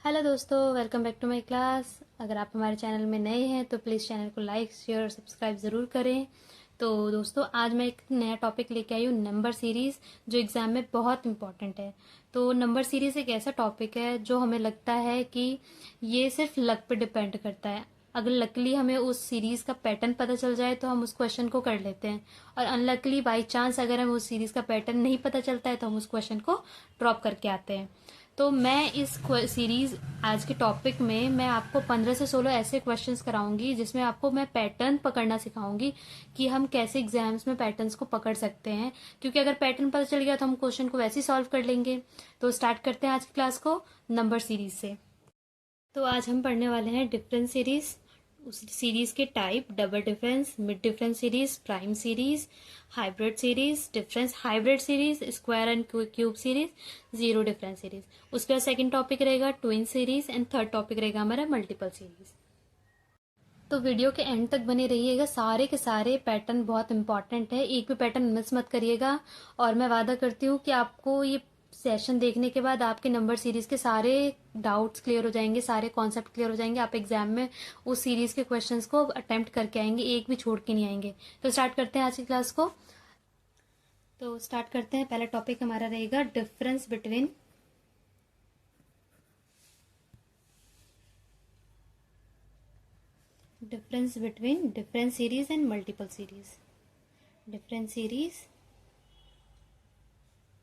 Hello दोस्तों, welcome back to my class. अगर आप हमारे चैनल में नए हैं तो प्लीज़ चैनल को लाइक शेयर और सब्सक्राइब ज़रूर करें। तो दोस्तों, आज मैं एक नया टॉपिक लेके आई हूँ, नंबर सीरीज़, जो एग्ज़ाम में बहुत इंपॉर्टेंट है। तो नंबर सीरीज़ एक ऐसा टॉपिक है जो हमें लगता है कि ये सिर्फ लक पे डिपेंड करता है। अगर लकली हमें उस सीरीज़ का पैटर्न पता चल जाए तो हम उस क्वेश्चन को कर लेते हैं, और अनलकली बाई चांस अगर हमें उस सीरीज़ का पैटर्न नहीं पता चलता है तो हम उस क्वेश्चन को ड्रॉप करके आते हैं। तो मैं इस सीरीज आज के टॉपिक में मैं आपको 15 से 16 ऐसे क्वेश्चंस कराऊंगी जिसमें आपको मैं पैटर्न पकड़ना सिखाऊंगी कि हम कैसे एग्जाम्स में पैटर्न्स को पकड़ सकते हैं, क्योंकि अगर पैटर्न पता चल गया तो हम क्वेश्चन को वैसे ही सॉल्व कर लेंगे। तो स्टार्ट करते हैं आज की क्लास को नंबर सीरीज से। तो आज हम पढ़ने वाले हैं डिफरेंस सीरीज, उस सीरीज के type, double difference, mid difference series, prime series, hybrid series, difference hybrid series, square and cube series, zero difference series. उसके बाद सेकंड टॉपिक रहेगा twin series and third topic रहेगा हमारा मल्टीपल सीरीज। तो video के and तक बने रहिएगा, सारे के सारे पैटर्न बहुत इंपॉर्टेंट है, एक भी पैटर्न मिस मत करिएगा। और मैं वादा करती हूँ कि आपको ये सेशन देखने के बाद आपके नंबर सीरीज के सारे डाउट्स क्लियर हो जाएंगे, सारे कॉन्सेप्ट क्लियर हो जाएंगे। आप एग्जाम में उस सीरीज के क्वेश्चंस को अटेम्प्ट करके आएंगे, एक भी छोड़ के नहीं आएंगे। तो स्टार्ट करते हैं आज की क्लास को। तो स्टार्ट करते हैं। पहला टॉपिक हमारा रहेगा difference between difference series and multiple series. Difference series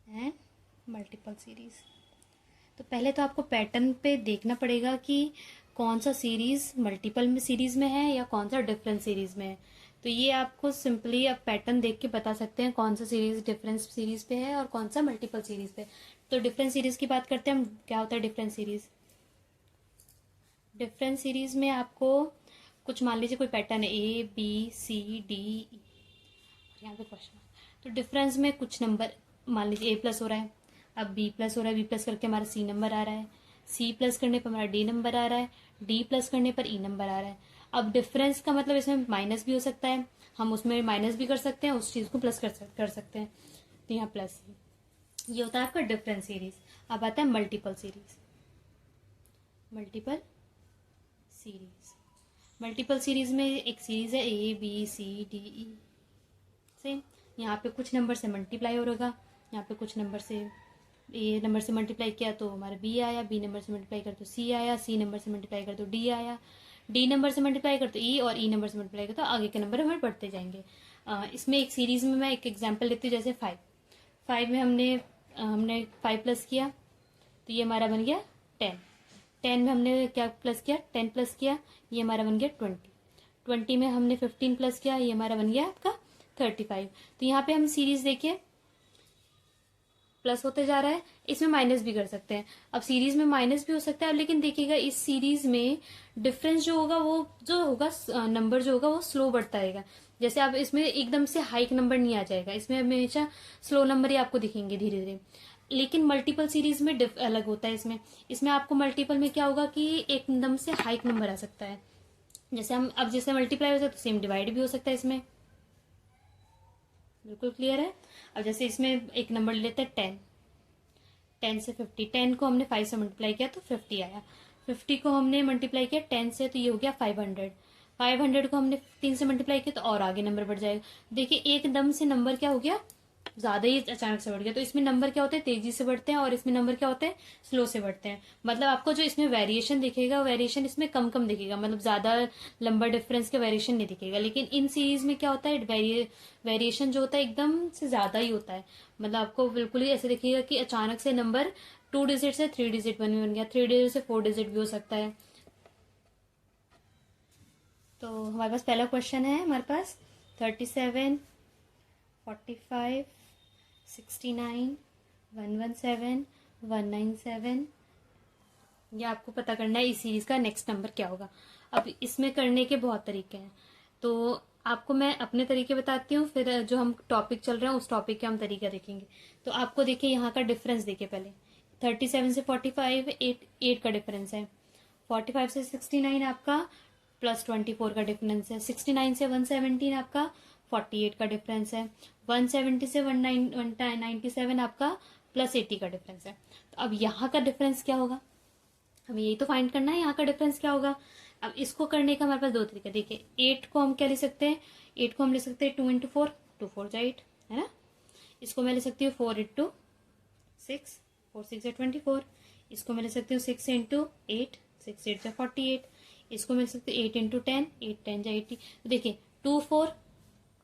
and multiple series. तो पहले तो आपको पैटर्न पे देखना पड़ेगा कि कौन सा सीरीज मल्टीपल में सीरीज में है या कौन सा डिफरेंस सीरीज में है। तो ये आपको सिंपली आप पैटर्न देख के बता सकते हैं कौन सा सीरीज डिफरेंस सीरीज पे है और कौन सा मल्टीपल सीरीज पे। तो डिफरेंस सीरीज की बात करते हैं हम। क्या होता है डिफरेंस सीरीज? डिफरेंस सीरीज में आपको कुछ, मान लीजिए कोई पैटर्न है ए बी सी डी ई, यहाँ पे क्वेश्चन। तो डिफरेंस में कुछ नंबर, मान लीजिए ए प्लस हो रहा है, अब बी प्लस हो रहा है, बी प्लस करके हमारा सी नंबर आ रहा है, सी प्लस करने पर हमारा डी नंबर आ रहा है, डी प्लस करने पर ई नंबर आ रहा है। अब डिफरेंस का मतलब इसमें माइनस भी हो सकता है, हम उसमें माइनस भी कर सकते हैं, उस चीज को प्लस कर सकते हैं। तो यहाँ प्लस, ये होता है आपका डिफरेंस सीरीज। अब आता है multiple series. Multiple series, multiple series में एक सीरीज है A B C D E, same. यहाँ पे कुछ नंबर से मल्टीप्लाई हो रहेगा, यहाँ पे कुछ नंबर से, ए नंबर से मल्टीप्लाई किया तो हमारा बी आया, बी नंबर से मल्टीप्लाई कर तो सी आया, सी नंबर से मल्टीप्लाई कर तो डी आया, डी नंबर से मल्टीप्लाई कर तो ई, और ई नंबर से मल्टीप्लाई कर तो आगे के नंबर हमारे बढ़ते जाएंगे। इसमें एक सीरीज में मैं एक एग्जाम्पल लेती हूँ, जैसे 5। 5 में हमने 5 प्लस किया तो ये हमारा बन गया 10। 10 में हमने क्या प्लस किया? 10 प्लस किया, ये हमारा बन गया 20। 20 में हमने 15 प्लस किया, ये हमारा बन गया आपका 35। तो यहाँ पे हम सीरीज देखिए प्लस होते जा रहा है, इसमें माइनस भी कर सकते हैं। अब सीरीज में माइनस भी हो सकता है, लेकिन देखिएगा इस सीरीज में डिफरेंस जो होगा, वो जो होगा नंबर जो होगा वो स्लो बढ़ता रहेगा। जैसे अब इसमें एकदम से हाइक नंबर नहीं आ जाएगा, इसमें हमेशा स्लो नंबर ही आपको दिखेंगे धीरे धीरे। लेकिन मल्टीपल सीरीज में अलग होता है। इसमें इसमें आपको मल्टीपल में क्या होगा कि एकदम से हाइक नंबर आ सकता है। जैसे हम अब जैसे मल्टीप्लाई हो सकता है तो सेम डिवाइड भी हो सकता है। इसमें बिल्कुल क्लियर है। अब जैसे इसमें एक नंबर लेते हैं 10। 10 से 50, 10 को हमने 5 से मल्टीप्लाई किया तो 50 आया। 50 को हमने मल्टीप्लाई किया 10 से तो ये हो गया 500। 500 को हमने 15 से मल्टीप्लाई किया तो और आगे नंबर बढ़ जाएगा। देखिए एकदम से नंबर क्या हो गया, ज्यादा ही अचानक से बढ़ गया। तो इसमें नंबर क्या होते हैं, तेजी से बढ़ते हैं, और इसमें नंबर क्या होते हैं, स्लो से बढ़ते हैं। मतलब आपको जो इसमें वेरिएशन दिखेगा, वेरिएशन इसमें कम कम दिखेगा, मतलब ज्यादा लंबा डिफरेंस का वेरिएशन नहीं दिखेगा। लेकिन इन सीरीज में क्या होता है, वेरिएशन जो होता है एकदम से ज्यादा ही होता है। मतलब आपको बिल्कुल ही ऐसे दिखेगा कि अचानक से नंबर 2 डिजिट से 3 डिजिट बन गया, 3 डिजिट से 4 डिजिट भी हो सकता है। तो हमारे पास पहला क्वेश्चन है, हमारे पास 37, 45, 69, 117, 197। ये आपको पता करना है इस सीरीज का नेक्स्ट नंबर क्या होगा। अब इसमें करने के बहुत तरीके हैं, तो आपको मैं अपने तरीके बताती हूँ, फिर जो हम टॉपिक चल रहे हैं उस टॉपिक के हम तरीका देखेंगे। तो आपको देखिए यहाँ का डिफरेंस देखिए पहले। 37 से 45 8 का डिफरेंस है। 45 से 69 आपका +24 का डिफरेंस है। 69 से 117 आपका 48 का डिफरेंस है। 170 से 197 आपका +80 का डिफरेंस है। तो अब यहाँ का डिफरेंस क्या होगा? हमें यही तो फाइंड करना है, यहाँ का डिफरेंस क्या होगा। अब इसको करने का हमारे पास दो तरीका, देखिए 8 को हम क्या लिख सकते हैं, 8 को हम लिख सकते हैं 2 इंटू 4, 2 4 जा 8, है ना। इसको मैं लिख सकती हूँ 4 इंटू 6, 4 6 जा 24। इसको मैं लिख सकती हूँ 6 इंटू 8, 6 8 जा 48। इसको मैं लिख सकती हूँ 8 इंटू 10, 8 10 जा 80। तो देखिए 2 4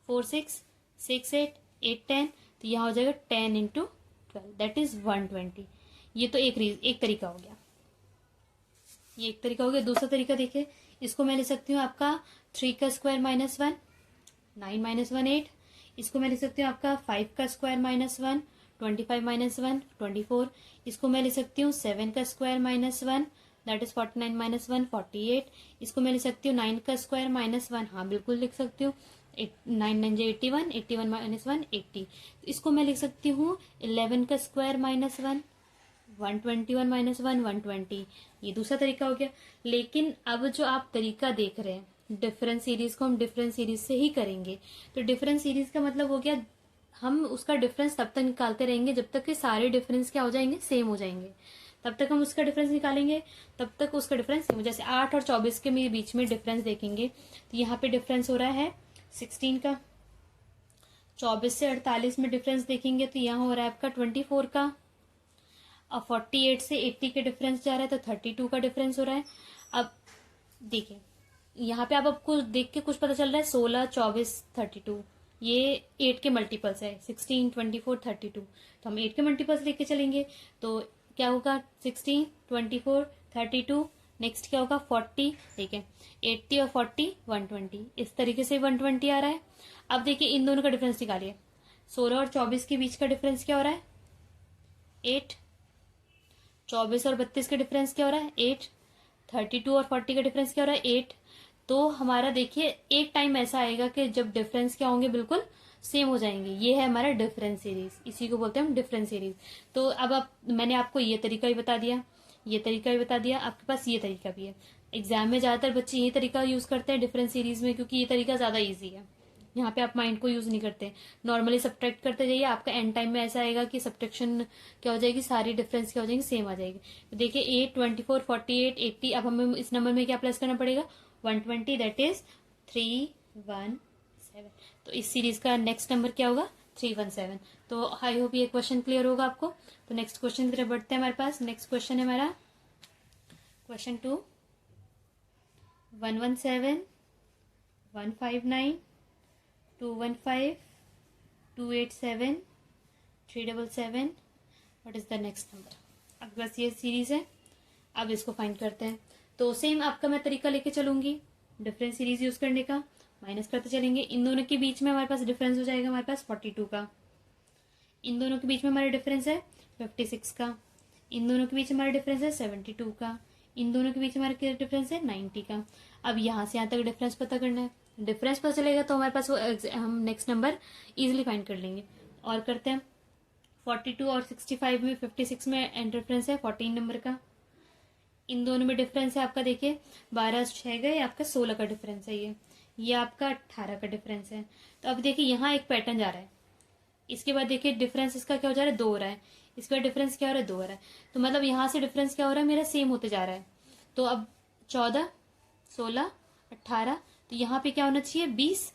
4 6 6 8 8 10, तो यहाँ हो जाएगा 10 इंटू 12, दैट इज 120। ये तो एक तरीका हो गया, ये एक तरीका हो गया। दूसरा तरीका देखिए, इसको मैं ले सकती हूँ आपका 3 का स्क्वायर माइनस 1, 9 माइनस 1 8। इसको मैं ले सकती हूँ आपका 5 का स्क्वायर माइनस 1, 25 माइनस 1 24। इसको मैं ले सकती हूँ 7 का square minus 1, that is 49 minus 1 48। इसको मैं ले सकती हूँ 9 का स्क्वायर माइनस 1, हाँ बिल्कुल लिख सकती हूँ, 9 9 जे 81, 81 माइनस 1 80। इसको मैं लिख सकती हूँ 11 का स्क्वायर माइनस 1, 121 माइनस 1 120। ये दूसरा तरीका हो गया। लेकिन अब जो आप तरीका देख रहे हैं डिफरेंस सीरीज को हम डिफरेंस सीरीज से ही करेंगे। तो डिफरेंस सीरीज का मतलब हो गया हम उसका डिफरेंस तब तक निकालते रहेंगे जब तक कि सारे डिफरेंस क्या हो जाएंगे, सेम हो जाएंगे, तब तक हम उसका डिफरेंस निकालेंगे, तब तक उसका डिफरेंस सेम। जैसे 8 और 24 के बीच में डिफरेंस देखेंगे तो यहाँ पे डिफरेंस हो रहा है 16 का। 24 से 48 में डिफरेंस देखेंगे तो यहाँ हो रहा है आपका 24 का। अब 48 से 80 के डिफरेंस जा रहा है तो 32 का डिफरेंस हो रहा है। अब देखिए यहाँ पे आप आपको देख के कुछ पता चल रहा है, 16 24 32 ये 8 के मल्टीपल्स है, 16 24 32। तो हम 8 के मल्टीपल्स लेके चलेंगे तो क्या होगा 16 24 32, नेक्स्ट क्या होगा 40, ठीक है 80 और 40 120, इस तरीके से 120 आ रहा है। अब देखिए इन दोनों का डिफरेंस निकालिए, 16 और 24 के बीच का डिफरेंस क्या हो रहा है 8, 24 और 32 का डिफरेंस क्या हो रहा है 8, 32 और 40 का डिफरेंस क्या हो रहा है 8। तो हमारा देखिए एक टाइम ऐसा आएगा कि जब डिफरेंस क्या होंगे बिल्कुल सेम हो जाएंगे। ये है हमारा डिफरेंस सीरीज, इसी को बोलते हैं हम डिफरेंस सीरीज। तो अब मैंने आपको ये तरीका भी बता दिया, ये तरीका भी बता दिया, आपके पास ये तरीका भी है। एग्जाम में ज्यादातर बच्चे ये तरीका यूज करते हैं डिफरेंस सीरीज में, क्योंकि ये तरीका ज्यादा ईजी है। यहाँ पे आप माइंड को यूज नहीं करते, नॉर्मली सब्ट्रैक्ट करते जाइए, आपका एंड टाइम में ऐसा आएगा कि सब्ट्रैक्शन क्या हो जाएगी, सारी डिफरेंस क्या हो जाएगी, सेम आ जाएगी। तो देखिए 8 24 48 80, अब हमें इस नंबर में क्या प्लस करना पड़ेगा 120, दैट इज 317। तो इस सीरीज का नेक्स्ट नंबर क्या होगा 317। तो आई होप ये क्वेश्चन क्लियर होगा आपको। तो नेक्स्ट क्वेश्चन की तरफ बढ़ते हैं। हमारे पास नेक्स्ट क्वेश्चन है हमारा question 2, 117 159 215 287 377, what is the next number. अब बस ये सीरीज है, अब इसको फाइंड करते हैं। तो सेम आपका मैं तरीका लेके चलूंगी डिफरेंस सीरीज यूज करने का, माइनस करते चलेंगे। इन दोनों के बीच में हमारे पास डिफरेंस हो जाएगा हमारे पास 42 का, इन दोनों के बीच में हमारा डिफरेंस है 56 का, इन दोनों के बीच हमारा डिफरेंस है 72 का, इन दोनों के बीच हमारा डिफरेंस है 90 का। अब यहाँ से यहाँ तक डिफरेंस पता करना है, डिफरेंस पता चलेगा तो हमारे पास वो हम नेक्स्ट नंबर इजीली फाइंड कर लेंगे। और करते हैं 42 और 65 में 56 में डिफरेंस है 14 नंबर का, इन दोनों में डिफरेंस है आपका देखिए 12 6 गए, आपका 16 का डिफरेंस है, ये आपका 18 का डिफरेंस है। तो अब देखिए यहाँ एक पैटर्न जा रहा है, इसके बाद देखिए डिफरेंस इसका क्या हो जा रहा है 2 हो रहा है, इसके बाद डिफरेंस क्या हो रहा है 2 हो रहा है। तो मतलब यहाँ से डिफरेंस क्या हो रहा है मेरा सेम होते जा रहा है। तो अब 14 16 18, तो यहाँ पे क्या होना चाहिए 20,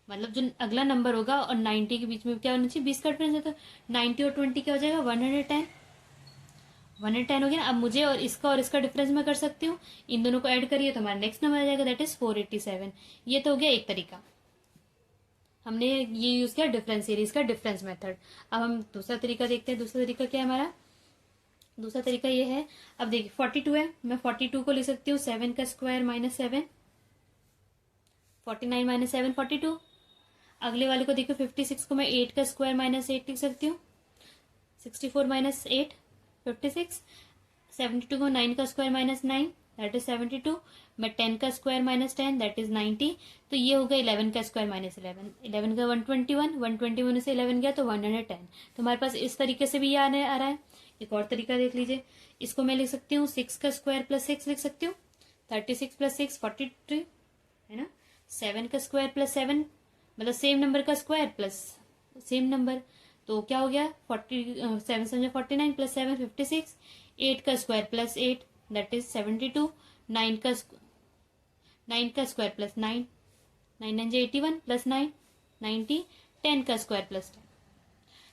मतलब जो अगला नंबर होगा और 90 के बीच में क्या होना चाहिए 20 का डिफरेंस है। तो 90 और 20 क्या हो जाएगा 110, 110 हो गया ना। अब मुझे और इसका डिफरेंस मैं कर सकती हूँ, इन दोनों को ऐड करिए तो हमारा नेक्स्ट नंबर आ जाएगा, दैट इज 487। ये तो हो गया एक तरीका, हमने ये यूज किया डिफरेंस सीरीज का डिफरेंस मेथड। अब हम दूसरा तरीका देखते हैं। दूसरा तरीका क्या है हमारा, दूसरा तरीका ये है, अब देखिए 42 है, मैं 42 को लिख सकती हूँ 7 का स्क्वायर माइनस 7, 49 माइनस 7 42। अगले वाले को देखो 56 को मैं 8 का स्क्वायर माइनस 8 लिख सकती हूँ, 64 माइनस 8 56। 72 को 9 का स्क्वायर माइनस 9, दैट इज 72। मैं 10 का स्क्वायर माइनस 10, दैट इज 90। तो ये हो गया 11 का स्क्वायर माइनस 11, 11 का 121, 121 से 11 गया तो 110। तो हमारे पास इस तरीके से भी ये आने आ रहा है। एक और तरीका देख लीजिए, इसको मैं लिख सकती हूँ 6 का स्क्वायर प्लस 6 लिख सकती हूँ, 36 प्लस 6 43 है ना। 7 का स्क्वायर प्लस 7, मतलब सेम नंबर का स्क्वायर प्लस सेम नंबर, तो क्या हो गया 47 49 प्लस 7 56। 8 का स्क्वायर प्लस 8, दैट इज 72, 9 का स्क्वायर प्लस 9, 9 9 81 प्लस 9 90, 10 का स्क्वायर प्लस 10।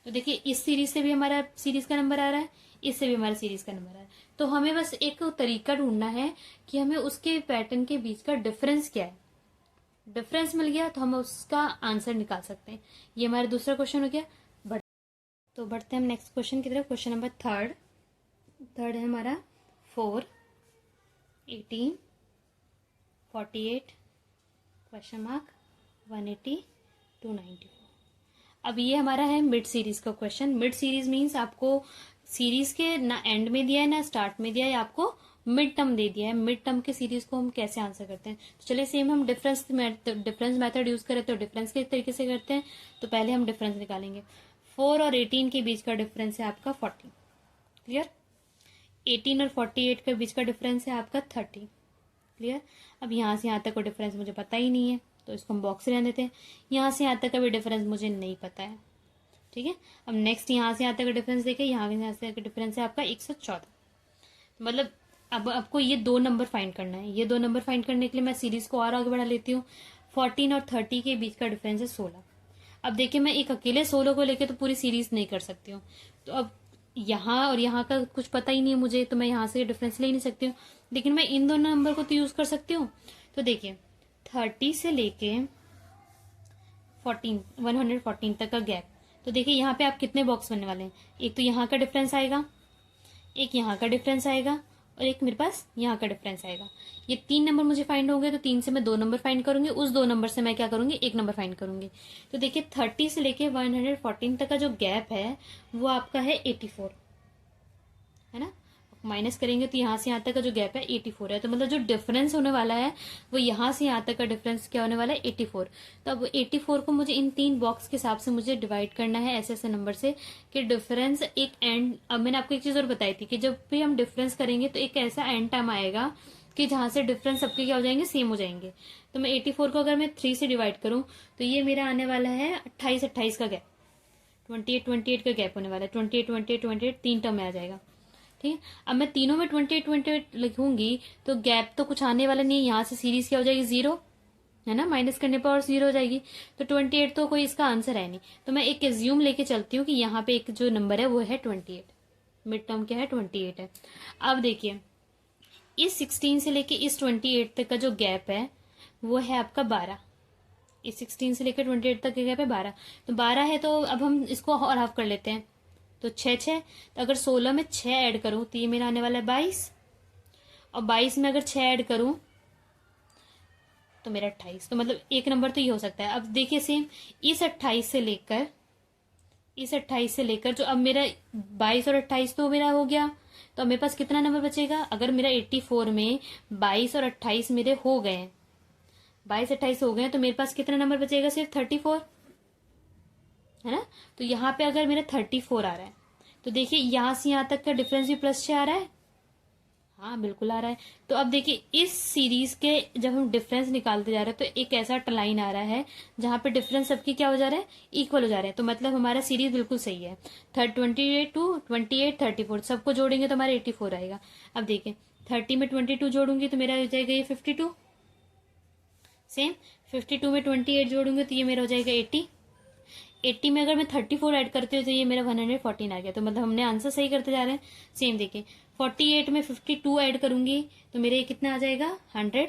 तो देखिए इस सीरीज से भी हमारा सीरीज का नंबर आ रहा है, इससे भी हमारा सीरीज का नंबर आ रहा है। तो हमें बस एक तरीका ढूंढना है कि हमें उसके पैटर्न के बीच का डिफरेंस क्या है। डिफरेंस मिल गया तो हम उसका आंसर निकाल सकते हैं। ये हमारा दूसरा क्वेश्चन हो गया। तो बढ़ते हैं हम नेक्स्ट क्वेश्चन की तरफ। क्वेश्चन नंबर थर्ड है हमारा 4, 18, 48 क्वेश्चन मार्क 180, 294। अब ये हमारा है मिड सीरीज का क्वेश्चन। मिड सीरीज मीन्स आपको सीरीज के ना एंड में दिया है ना स्टार्ट में दिया है, आपको मिड टर्म दे दिया है। मिड टर्म के सीरीज को हम कैसे आंसर करते हैं, तो चलिए सेम हम डिफरेंस मेथड यूज करें तो डिफरेंस के तरीके से करते हैं। तो पहले हम डिफरेंस निकालेंगे। 4 और 18 के बीच का डिफरेंस है आपका 40, क्लियर। 18 और 48 के बीच का डिफरेंस है आपका 30, क्लियर। अब यहाँ से यहाँ तक का डिफरेंस मुझे पता ही नहीं है तो इसको हम बॉक्स रहने देते हैं। यहाँ से यहाँ तक का भी डिफरेंस मुझे नहीं पता है, ठीक है। अब नेक्स्ट यहाँ से यहाँ तक का डिफरेंस देखें, यहाँ से का डिफरेंस है आपका 114। मतलब अब आपको ये 2 नंबर फाइंड करना है। ये 2 नंबर फाइंड करने के लिए मैं सीरीज को और आगे बढ़ा लेती हूँ। 14 और 30 के बीच का डिफरेंस है 16। अब देखिए मैं एक अकेले 16 को लेके तो पूरी सीरीज नहीं कर सकती हूँ। तो अब यहाँ और यहाँ का कुछ पता ही नहीं है मुझे, तो मैं यहाँ से डिफरेंस ले नहीं सकती हूँ, लेकिन मैं इन दोनों नंबर को तो यूज कर सकती हूँ। तो देखिए 30 से लेके 114 तक का गैप। तो देखिए यहाँ पे आप कितने बॉक्स बनने वाले हैं। एक तो यहाँ का डिफरेंस आएगा, एक यहाँ का डिफरेंस आएगा और एक मेरे पास यहाँ का डिफरेंस आएगा। ये 3 नंबर मुझे फाइंड होंगे तो 3 से मैं 2 नंबर फाइंड करूंगी, उस 2 नंबर से मैं क्या करूंगी 1 नंबर फाइंड करूंगी। तो देखिए 30 से लेके 114 तक का जो गैप है वो आपका है 84, है ना। माइनस करेंगे तो यहाँ से यहाँ तक का जो गैप है 84 है। तो मतलब जो डिफरेंस होने वाला है वो यहाँ से यहाँ तक का डिफरेंस क्या होने वाला है 84। तो अब 84 को मुझे इन 3 बॉक्स के हिसाब से मुझे डिवाइड करना है ऐसे ऐसे नंबर से कि डिफरेंस एक एंड। अब मैंने आपको एक चीज और बताई थी कि जब भी हम डिफरेंस करेंगे तो एक ऐसा एंड टाइम आएगा कि जहां से डिफरेंस सबके क्या हो जाएंगे, सेम हो जाएंगे। तो मैं 84 को अगर मैं 3 से डिवाइड करूं तो ये मेरा आने वाला है 28 का गैप, 28 का गैप होने वाला है। 28 3 टर्म में आ जाएगा, ठीक है। अब मैं तीनों में 28 लिखूंगी तो गैप तो कुछ आने वाला नहीं है। यहाँ से सीरीज क्या हो जाएगी 0, है ना, माइनस करने पर और 0 हो जाएगी। तो 28 तो कोई इसका आंसर है नहीं। तो मैं एक एज्यूम लेके चलती हूँ कि यहाँ पे एक जो नंबर है वो है 28, मिड टर्म क्या है 28 है। अब देखिए इस 16 से लेके इस 28 तक का जो गैप है वो है आपका 12। इस 16 से लेकर 28 तक का गैप है 12। तो 12 है तो अब हम इसको और हाफ कर लेते हैं तो 6 तो अगर 16 में 6 ऐड करूं तो ये मेरा आने वाला है 22, और 22 में अगर 6 ऐड करूं तो मेरा 28। तो मतलब एक नंबर तो ये हो सकता है। अब देखिए सेम इस 28 से लेकर जो अब मेरा 22 और 28 तो मेरा हो गया। तो अब मेरे पास कितना नंबर बचेगा, अगर मेरा 84 में 22 और 28 मेरे हो गए, 22 28 हो गए तो मेरे पास कितना नंबर बचेगा, सिर्फ 34, है ना। तो यहाँ पे अगर मेरा 34 आ रहा है तो देखिए यहाँ से यहाँ तक का डिफरेंस भी +6 आ रहा है, हाँ बिल्कुल आ रहा है। तो अब देखिए इस सीरीज के जब हम डिफरेंस निकालते जा रहे हैं तो एक ऐसा लाइन आ रहा है जहां पे डिफरेंस सबकी क्या हो जा रहा है, इक्वल हो जा रहे हैं। तो मतलब हमारा सीरीज बिल्कुल सही है। 28 टू 28 34 सबको जोड़ेंगे तो हमारा 84 आएगा। अब देखिए 30 में 22 जोड़ूंगी तो मेरा हो जाएगा ये 52, सेम 52 में 28 जोड़ूंगी तो ये मेरा हो जाएगा 80। 80 में अगर मैं 34 ऐड करती हूँ तो ये मेरा 114 आ गया। तो मतलब हमने आंसर सही करते जा रहे हैं। सेम देखिए 48 में 52 ऐड करूंगी तो मेरे ये कितना आ जाएगा 100,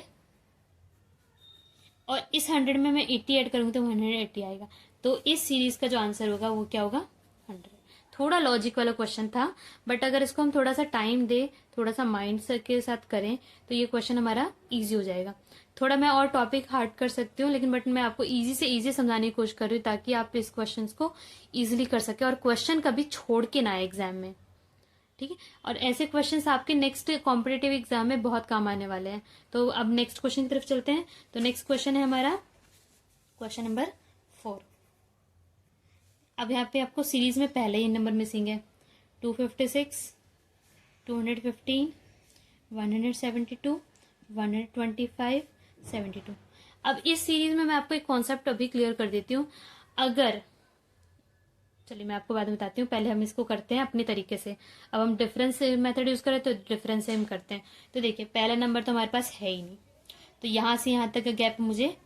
और इस 100 में मैं 80 ऐड करूंगी तो 180 आएगा। तो इस सीरीज का जो आंसर होगा वो क्या होगा 100। थोड़ा लॉजिक वाला क्वेश्चन था, बट अगर इसको हम थोड़ा सा टाइम दे, थोड़ा सा माइंड के साथ करें तो ये क्वेश्चन हमारा इजी हो जाएगा। थोड़ा मैं और टॉपिक हार्ड कर सकती हूँ लेकिन बट मैं आपको इजी से इजी समझाने की कोशिश कर रही हूँ ताकि आप इस क्वेश्चन को इजीली कर सके और क्वेश्चन कभी छोड़ के ना आए एग्जाम में, ठीक है। और ऐसे क्वेश्चंस आपके नेक्स्ट कॉम्पिटेटिव एग्जाम में बहुत काम आने वाले हैं। तो अब नेक्स्ट क्वेश्चन की तरफ चलते हैं। तो नेक्स्ट क्वेश्चन है हमारा क्वेश्चन नंबर 4। अब यहाँ पे आपको सीरीज में पहले ही नंबर मिसिंग है, 256, 215, 172, 125, 72। अब इस सीरीज में मैं आपको एक कॉन्सेप्ट अभी क्लियर कर देती हूँ। अगर चलिए मैं आपको बाद में बताती हूँ, पहले हम इसको करते हैं अपने तरीके से। अब हम डिफरेंस मेथड यूज़ करें तो डिफरेंस से हम करते हैं। तो देखिए पहला नंबर तो हमारे पास है ही नहीं, तो यहाँ से यहाँ तक का गैप मुझे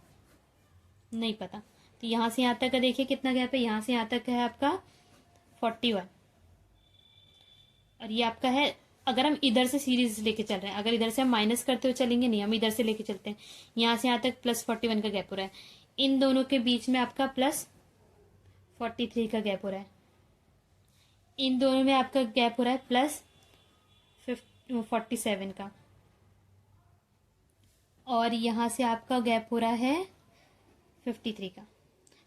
नहीं पता। तो यहाँ से यहाँ तक का देखिए कितना गैप है, यहाँ से यहाँ तक है आपका 41, और ये आपका है। अगर हम इधर से सीरीज लेके चल रहे हैं, अगर इधर से हम माइनस करते हुए चलेंगे, नहीं हम इधर से लेके चलते हैं, यहाँ से यहाँ तक +41 का गैप हो रहा है। इन दोनों के बीच में आपका +43 का गैप हो रहा है। इन दोनों में आपका गैप हो रहा है +47 का, और यहाँ से आपका गैप हो रहा है 53 का।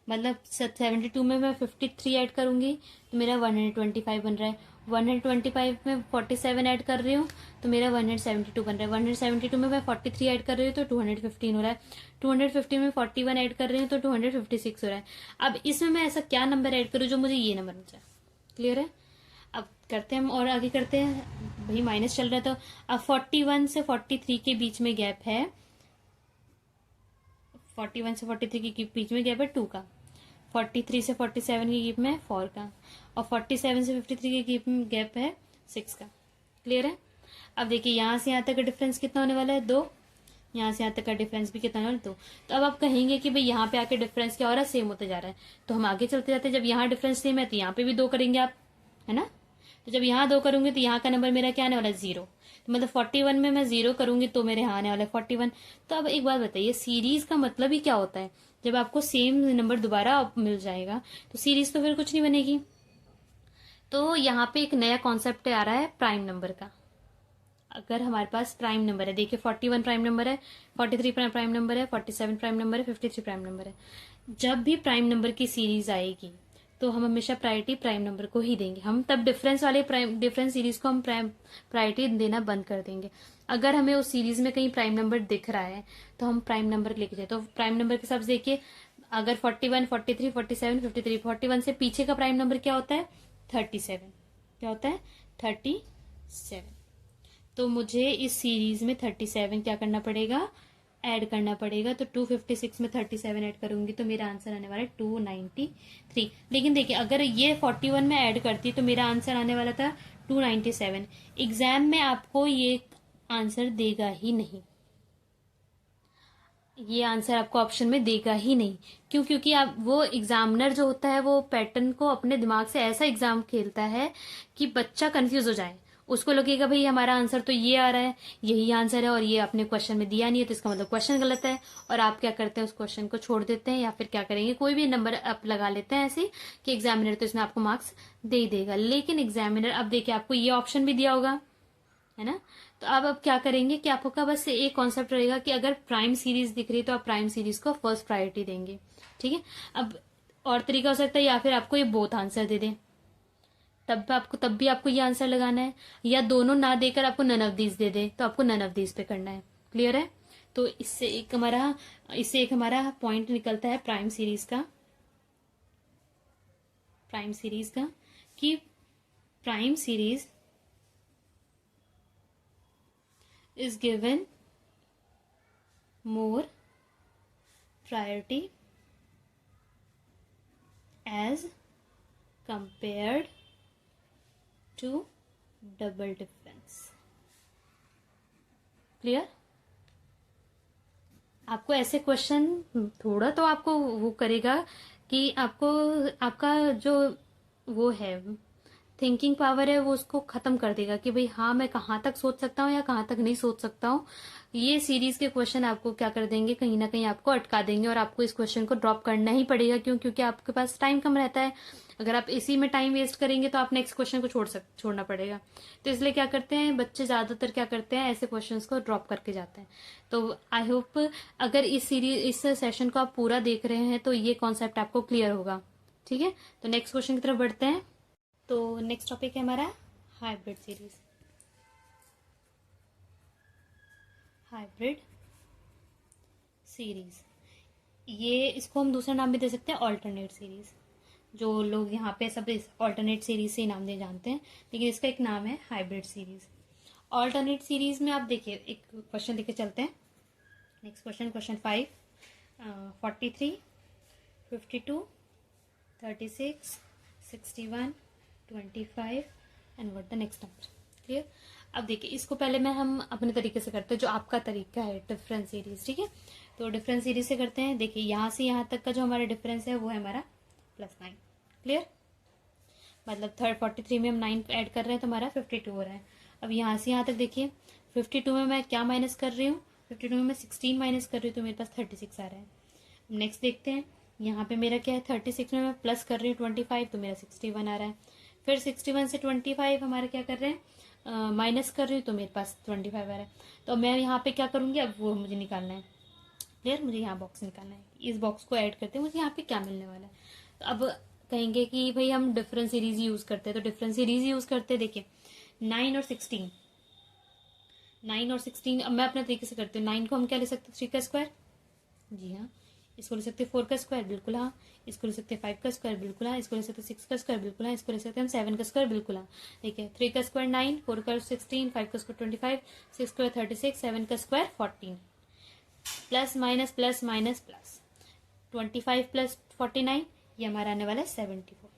मतलब 72 में मैं 53 ऐड करूंगी तो मेरा 125 बन रहा है। 125 में 47 ऐड कर रही हूँ तो मेरा 172 बन रहा है। 172 में मैं 43 ऐड कर रही हूँ तो 215 हो रहा है। 215 में 41 ऐड कर रही हूँ तो 256 हो रहा है। अब इसमें मैं ऐसा क्या नंबर ऐड करूँ जो मुझे ये नंबर मिल जाए। क्लियर है? अब करते हैं हम और आगे करते हैं। भाई माइनस चल रहा है तो अब 41 से 43 के बीच में गैप है, 41 से 43 के बीच में गैप है 2 का। 43 से 47 के गैप में 4 का, और 47 से 53 के गैप है 6 का। क्लियर है? अब देखिए यहाँ से यहाँ तक का डिफरेंस कितना होने वाला है 2, यहाँ से यहाँ तक का डिफरेंस भी कितना होने वाला है 2। तो अब आप कहेंगे कि भाई यहाँ पे आके डिफरेंस क्या हो रहा है, सेम होते जा रहा है। तो हम आगे चलते जाते हैं, जब यहाँ डिफरेंस सेम है तो यहाँ पे भी 2 करेंगे आप, है ना। तो जब यहाँ 2 करूंगी तो यहाँ का नंबर मेरा क्या आने वाला है 0। तो मतलब 41 में मैं 0 करूंगी तो मेरे यहाँ आने वाला है 41। तो अब एक बात बताइए, सीरीज का मतलब ही क्या होता है? जब आपको सेम नंबर दोबारा मिल जाएगा तो सीरीज तो फिर कुछ नहीं बनेगी। तो यहाँ पे एक नया कॉन्सेप्ट आ रहा है प्राइम नंबर का। अगर हमारे पास प्राइम नंबर है, देखिए 41 प्राइम नंबर है, 43 प्राइम नंबर है, 47 प्राइम नंबर है, 53 प्राइम नंबर है। जब भी प्राइम नंबर की सीरीज आएगी तो हम हमेशा प्रायोरिटी प्राइम नंबर को ही देंगे। हम तब डिफरेंस सीरीज को हम प्रायोरिटी देना बंद कर देंगे। अगर हमें उस सीरीज में कहीं प्राइम नंबर दिख रहा है तो हम प्राइम नंबर लेके जाए। तो प्राइम नंबर के हिसाब से देखिए, अगर 41, 43, 47, 53, 41 से पीछे का प्राइम नंबर क्या होता है 37। क्या होता है 37। तो मुझे इस सीरीज में 37 क्या करना पड़ेगा, ऐड करना पड़ेगा। तो 256 में 37 ऐड करूंगी तो मेरा आंसर आने वाला है 293। लेकिन देखिए अगर ये 41 में ऐड करती तो मेरा आंसर आने वाला था 297। एग्जाम में आपको ये आंसर देगा ही नहीं, ये आंसर आपको ऑप्शन में देगा ही नहीं। क्यों? क्योंकि आप वो एग्जामिनर जो होता है वो पैटर्न को अपने दिमाग से ऐसा एग्जाम खेलता है कि बच्चा कंफ्यूज हो जाए। उसको लगेगा भाई हमारा आंसर तो ये आ रहा है, यही आंसर है, और ये आपने क्वेश्चन में दिया नहीं है तो इसका मतलब क्वेश्चन गलत है। और आप क्या करते हैं, उस क्वेश्चन को छोड़ देते हैं, या फिर क्या करेंगे, कोई भी नंबर आप लगा लेते हैं ऐसे कि एग्जामिनर तो इसमें आपको मार्क्स दे ही देगा। लेकिन एग्जामिनर अब देखिए आपको ये ऑप्शन भी दिया होगा, है ना। तो अब क्या करेंगे कि आपका बस एक कॉन्सेप्ट रहेगा कि अगर प्राइम सीरीज दिख रही है तो आप प्राइम सीरीज को फर्स्ट प्रायोरिटी देंगे। ठीक है। अब और तरीका हो सकता है, या फिर आपको ये बोथ आंसर दे दें, तब भी आपको ये आंसर लगाना है, या दोनों ना देकर आपको नन ऑफ दीज दे दे तो आपको नन ऑफ दीज पे करना है। क्लियर है? तो इससे एक हमारा पॉइंट निकलता है प्राइम सीरीज का कि prime series is given more priority as compared to double difference. Clear? आपको ऐसे क्वेश्चन थोड़ा तो आपको वो करेगा कि आपको आपका जो वो है थिंकिंग पावर है वो उसको खत्म कर देगा कि भाई हाँ मैं कहाँ तक सोच सकता हूँ या कहाँ तक नहीं सोच सकता हूँ। ये सीरीज के क्वेश्चन आपको क्या कर देंगे, कहीं ना कहीं आपको अटका देंगे, और आपको इस क्वेश्चन को ड्रॉप करना ही पड़ेगा। क्यों? क्योंकि आपके पास टाइम कम रहता है। अगर आप इसी में टाइम वेस्ट करेंगे तो आप नेक्स्ट क्वेश्चन को छोड़ना पड़ेगा। तो इसलिए क्या करते हैं बच्चे, ज्यादातर क्या करते हैं, ऐसे क्वेश्चंस को ड्रॉप करके जाते हैं। तो आई होप अगर इस सेशन को आप पूरा देख रहे हैं तो ये कॉन्सेप्ट आपको क्लियर होगा। ठीक है, तो नेक्स्ट क्वेश्चन की तरफ बढ़ते हैं। तो नेक्स्ट टॉपिक है हमारा हाइब्रिड सीरीज। ये इसको हम दूसरा नाम भी दे सकते हैं ऑल्टरनेट सीरीज। जो लोग यहाँ पे सब इस ऑल्टरनेट सीरीज से नाम दे जानते हैं, लेकिन इसका एक नाम है हाइब्रिड सीरीज। ऑल्टरनेट सीरीज में आप देखिए एक क्वेश्चन लेके चलते हैं। Next question 5, 43, 52, 36, 61, 25 and what the next number. Clear. अब देखिए इसको पहले मैं हम अपने तरीके से करते हैं, जो आपका तरीका है डिफरेंस सीरीज। ठीक है, तो डिफरेंस सीरीज से करते हैं। देखिए यहाँ से यहाँ तक का जो हमारा डिफरेंस है वो है हमारा +9। क्लियर। मतलब 43 में हम 9 ऐड कर रहे हैं तो हमारा 52 हो रहा है। अब यहाँ से यहाँ तक देखिए 52 में मैं क्या माइनस कर रही हूँ, 52 में मैं 16 माइनस कर रही हूँ तो मेरे पास 36 आ रहा है। नेक्स्ट देखते हैं, यहाँ पे मेरा क्या है, 36 में मैं प्लस कर रही हूँ 25 तो मेरा 61 आ रहा है। फिर 61 से 25 हमारा क्या कर रहे हैं, माइनस कर रही हूँ तो मेरे पास 25 आ रहा है। तो मैं यहाँ पे क्या करूँगी, अब वो मुझे निकालना है। क्लियर। मुझे यहाँ बॉक्स निकालना है, इस बॉक्स को ऐड करते हैं, मुझे यहाँ पे क्या मिलने वाला है। तो अब कहेंगे कि भाई हम डिफरेंस सीरीज यूज करते हैं, तो डिफरेंस सीरीज यूज करते हैं। देखिए 9 और 16, 9 और 16 अब मैं अपने तरीके से करती हूँ। 9 को हम क्या ले सकते हैं, 3 का स्क्वायर, जी हाँ। इसको ले सकते हैं 4 का स्क्वायर, बिल्कुल हाँ। इसको ले सकते हैं 5 का स्क्वायर, बिल्कुल हाँ। इसको ले सकते हैं 6 का स्क्वायर, बिल्कुल हाँ। इसको ले सकते हैं हम 7 का स्क्वायर, बिल्कुल हाँ। देखिए 3 का स्क्वायर 9, 4 का 16, 5 का स्क्वायर 25, 6 का 36, 7 का square 14, plus minus plus minus plus 25 plus 49, ये हमारा आने वाला है 74।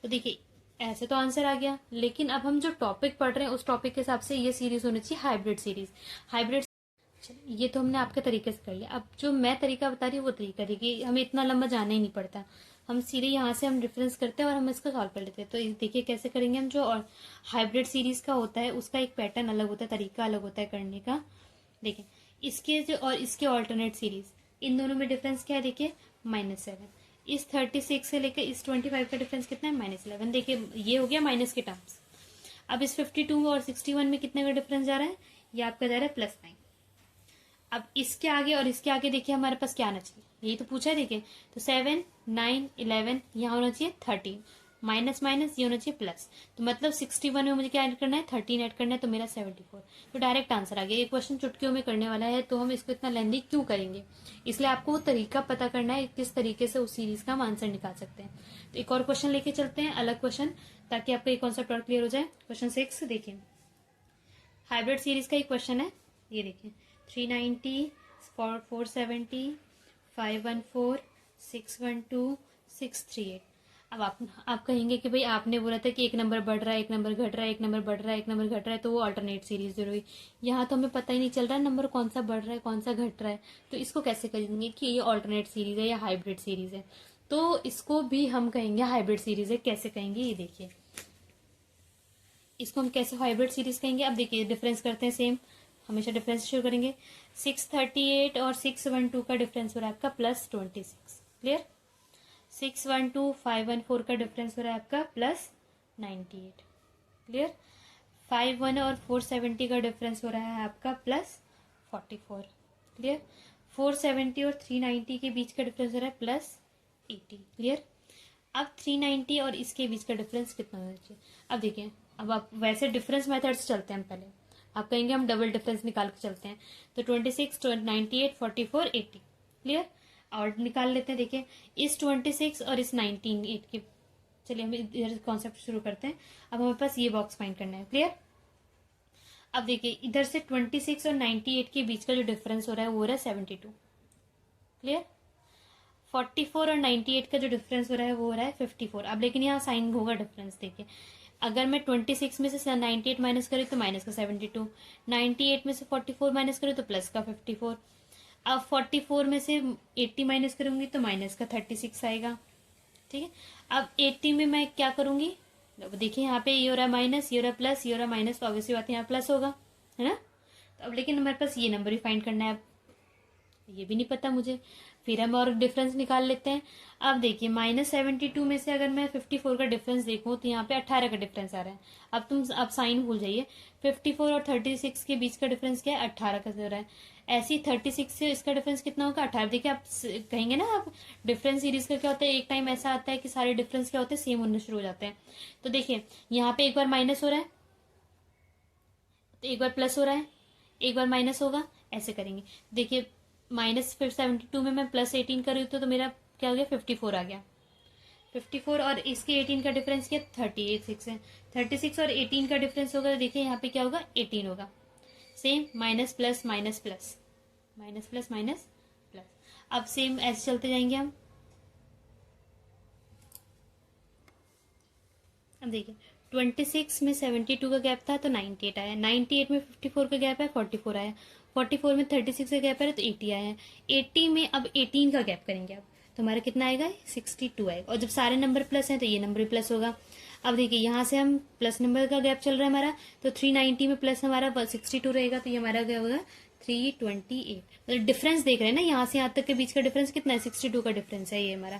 तो देखिए ऐसे तो आंसर आ गया, लेकिन अब हम जो टॉपिक पढ़ रहे हैं उस टॉपिक के हिसाब से ये सीरीज होनी चाहिए हाइब्रिड सीरीज। हाइब्रिड, ये तो हमने आपके तरीके से कर लिया। अब जो मैं तरीका बता रही हूँ वो तरीका देखिए, हमें इतना लंबा जाना ही नहीं पड़ता, हम सीधे यहाँ से हम डिफरेंस करते हैं और हम इसको सॉल्व कर लेते हैं। तो देखिए कैसे करेंगे हम। जो हाइब्रिड सीरीज का होता है उसका एक पैटर्न अलग होता है, तरीका अलग होता है करने का। देखिए इसके जो और इसके ऑल्टरनेट सीरीज, इन दोनों में डिफरेंस क्या है, देखिए -7। इस 36 से लेकर इस 25 का डिफरेंस कितना है, -11। देखिए ये हो गया माइनस के टर्म्स। अब इस 52 और 61 में कितने का डिफरेंस जा रहा है, ये आपका जा रहा है +9। अब इसके आगे और इसके आगे देखिए हमारे पास क्या आना चाहिए, यही तो पूछा है। देखिए तो 7, 9, 11 यहाँ होना चाहिए 13, माइनस माइनस ये होना चाहिए प्लस। तो मतलब 61 में मुझे क्या ऐड करना है, 13 ऐड करना है, तो मेरा 74। तो डायरेक्ट आंसर आ गया। ये क्वेश्चन चुटकियों में करने वाला है, तो हम इसको इतना लेंदी क्यों करेंगे, इसलिए आपको वो तरीका पता करना है किस तरीके से उस सीरीज का हम आंसर निकाल सकते हैं। तो एक और क्वेश्चन लेके चलते हैं, अलग क्वेश्चन, ताकि आपका ये कॉन्सेप्ट और क्लियर हो जाए। क्वेश्चन 6 देखिए, हाइब्रिड सीरीज का एक क्वेश्चन है। ये देखिए 390, 470, 514, 612, 638। अब आप कहेंगे कि भाई आपने बोला था कि एक नंबर बढ़ रहा है, एक नंबर घट रहा है, एक नंबर बढ़ रहा है, एक नंबर घट रहा है, तो वो अल्टरनेट सीरीज जरूरी। यहाँ तो हमें पता ही नहीं चल रहा है नंबर कौन सा बढ़ रहा है कौन सा घट रहा है, तो इसको कैसे करेंगे कि ये अल्टरनेट सीरीज है या हाइब्रिड सीरीज है। तो इसको भी हम कहेंगे हाइब्रिड सीरीज है। कैसे कहेंगे, ये देखिए इसको हम कैसे हाइब्रिड सीरीज कहेंगे। अब देखिए डिफरेंस करते हैं सेम, हमेशा डिफरेंस शुरू करेंगे। 638 और 612 का डिफरेंस हो रहा है आपका +26। क्लियर। 612, 514 का डिफरेंस हो रहा है आपका +98। क्लियर। 51 और 470 का डिफरेंस हो रहा है आपका +44। क्लियर। 470 और 390 के बीच का डिफरेंस हो रहा है +80। क्लियर। अब 390 और इसके बीच का डिफरेंस कितना होना चाहिए। अब देखिए, अब आप वैसे डिफरेंस मेथड से चलते हैं। पहले आप कहेंगे हम डबल डिफरेंस निकाल के चलते हैं, तो 26, 98, 44, 80। क्लियर। और निकाल लेते हैं। देखिए इस 26 और इस 98 के, चलिए हम इधर कॉन्सेप्ट शुरू करते हैं। अब हमारे पास ये बॉक्स फाइंड करना है। क्लियर। अब देखिए इधर से 26 और 98 के बीच का जो डिफरेंस हो रहा है वो हो रहा है 72। क्लियर। 44 और 98 का जो डिफरेंस हो रहा है वो हो रहा है 54। अब लेकिन यहाँ साइन होगा डिफरेंस। देखिए अगर मैं 26 में से 98 माइनस करी तो माइनस का 72, 98 में से 44 माइनस करी तो प्लस का 54। अब 44 में से 80 माइनस करूंगी तो माइनस का 36 आएगा। ठीक है। अब 80 में मैं क्या करूंगी, देखिए यहाँ पे ये हो रहा है माइनस, ये हो रहा है प्लस, ये हो रहा है माइनस, तो ऑब्वियसली बात है यहाँ प्लस होगा, है ना। तो अब लेकिन हमारे पास ये नंबर भी फाइंड करना है। अब ये भी नहीं पता मुझे, फिर हम और डिफरेंस निकाल लेते हैं। अब देखिए -72 में से अगर मैं 54 का डिफरेंस देखूं तो यहाँ पे 18 का डिफरेंस आ रहा है। अब साइन भूल जाइए। 54 और 36 के बीच का डिफरेंस क्या है, 18 का हो रहा है। ऐसे ही 36 से इसका डिफरेंस कितना होगा, 18। देखिए आप कहेंगे ना, आप डिफरेंस सीरीज का क्या होता है, एक टाइम ऐसा आता है कि सारे डिफरेंस क्या होते हैं, सेम होने शुरू हो जाते हैं। तो देखिए यहाँ पे एक बार माइनस हो रहा है, तो एक बार प्लस हो रहा है, एक बार माइनस होगा, ऐसे करेंगे। देखिए माइनस फिर 72 में मैं +18 कर रही हूँ तो मेरा क्या हो गया, 54 आ गया। 54 और इसके 18 का डिफरेंस क्या, 36 है। 36 और 18 का डिफरेंस होगा, देखिए यहाँ पे क्या होगा, 18 होगा। Same minus plus minus plus, minus plus minus plus. अब सेम ऐसे चलते जाएंगे हम। अब देखिए 26 में 72 का गैप था तो 98 आया, 98 में 54 का गैप है 44 आया, 44 में 36 का गैप है तो 80 आया, 80 में अब 18 का गैप करेंगे अब तो हमारा कितना आएगा 62 आएगा। और जब सारे नंबर प्लस हैं तो ये नंबर भी प्लस होगा। अब देखिए यहाँ से हम प्लस नंबर का गैप चल रहा है हमारा, तो 390 में प्लस हमारा 62 रहेगा तो ये हमारा क्या होगा 328। मतलब डिफरेंस देख रहे हैं ना, यहाँ से यहाँ तक के बीच का डिफरेंस कितना है 62 का डिफरेंस है ये हमारा।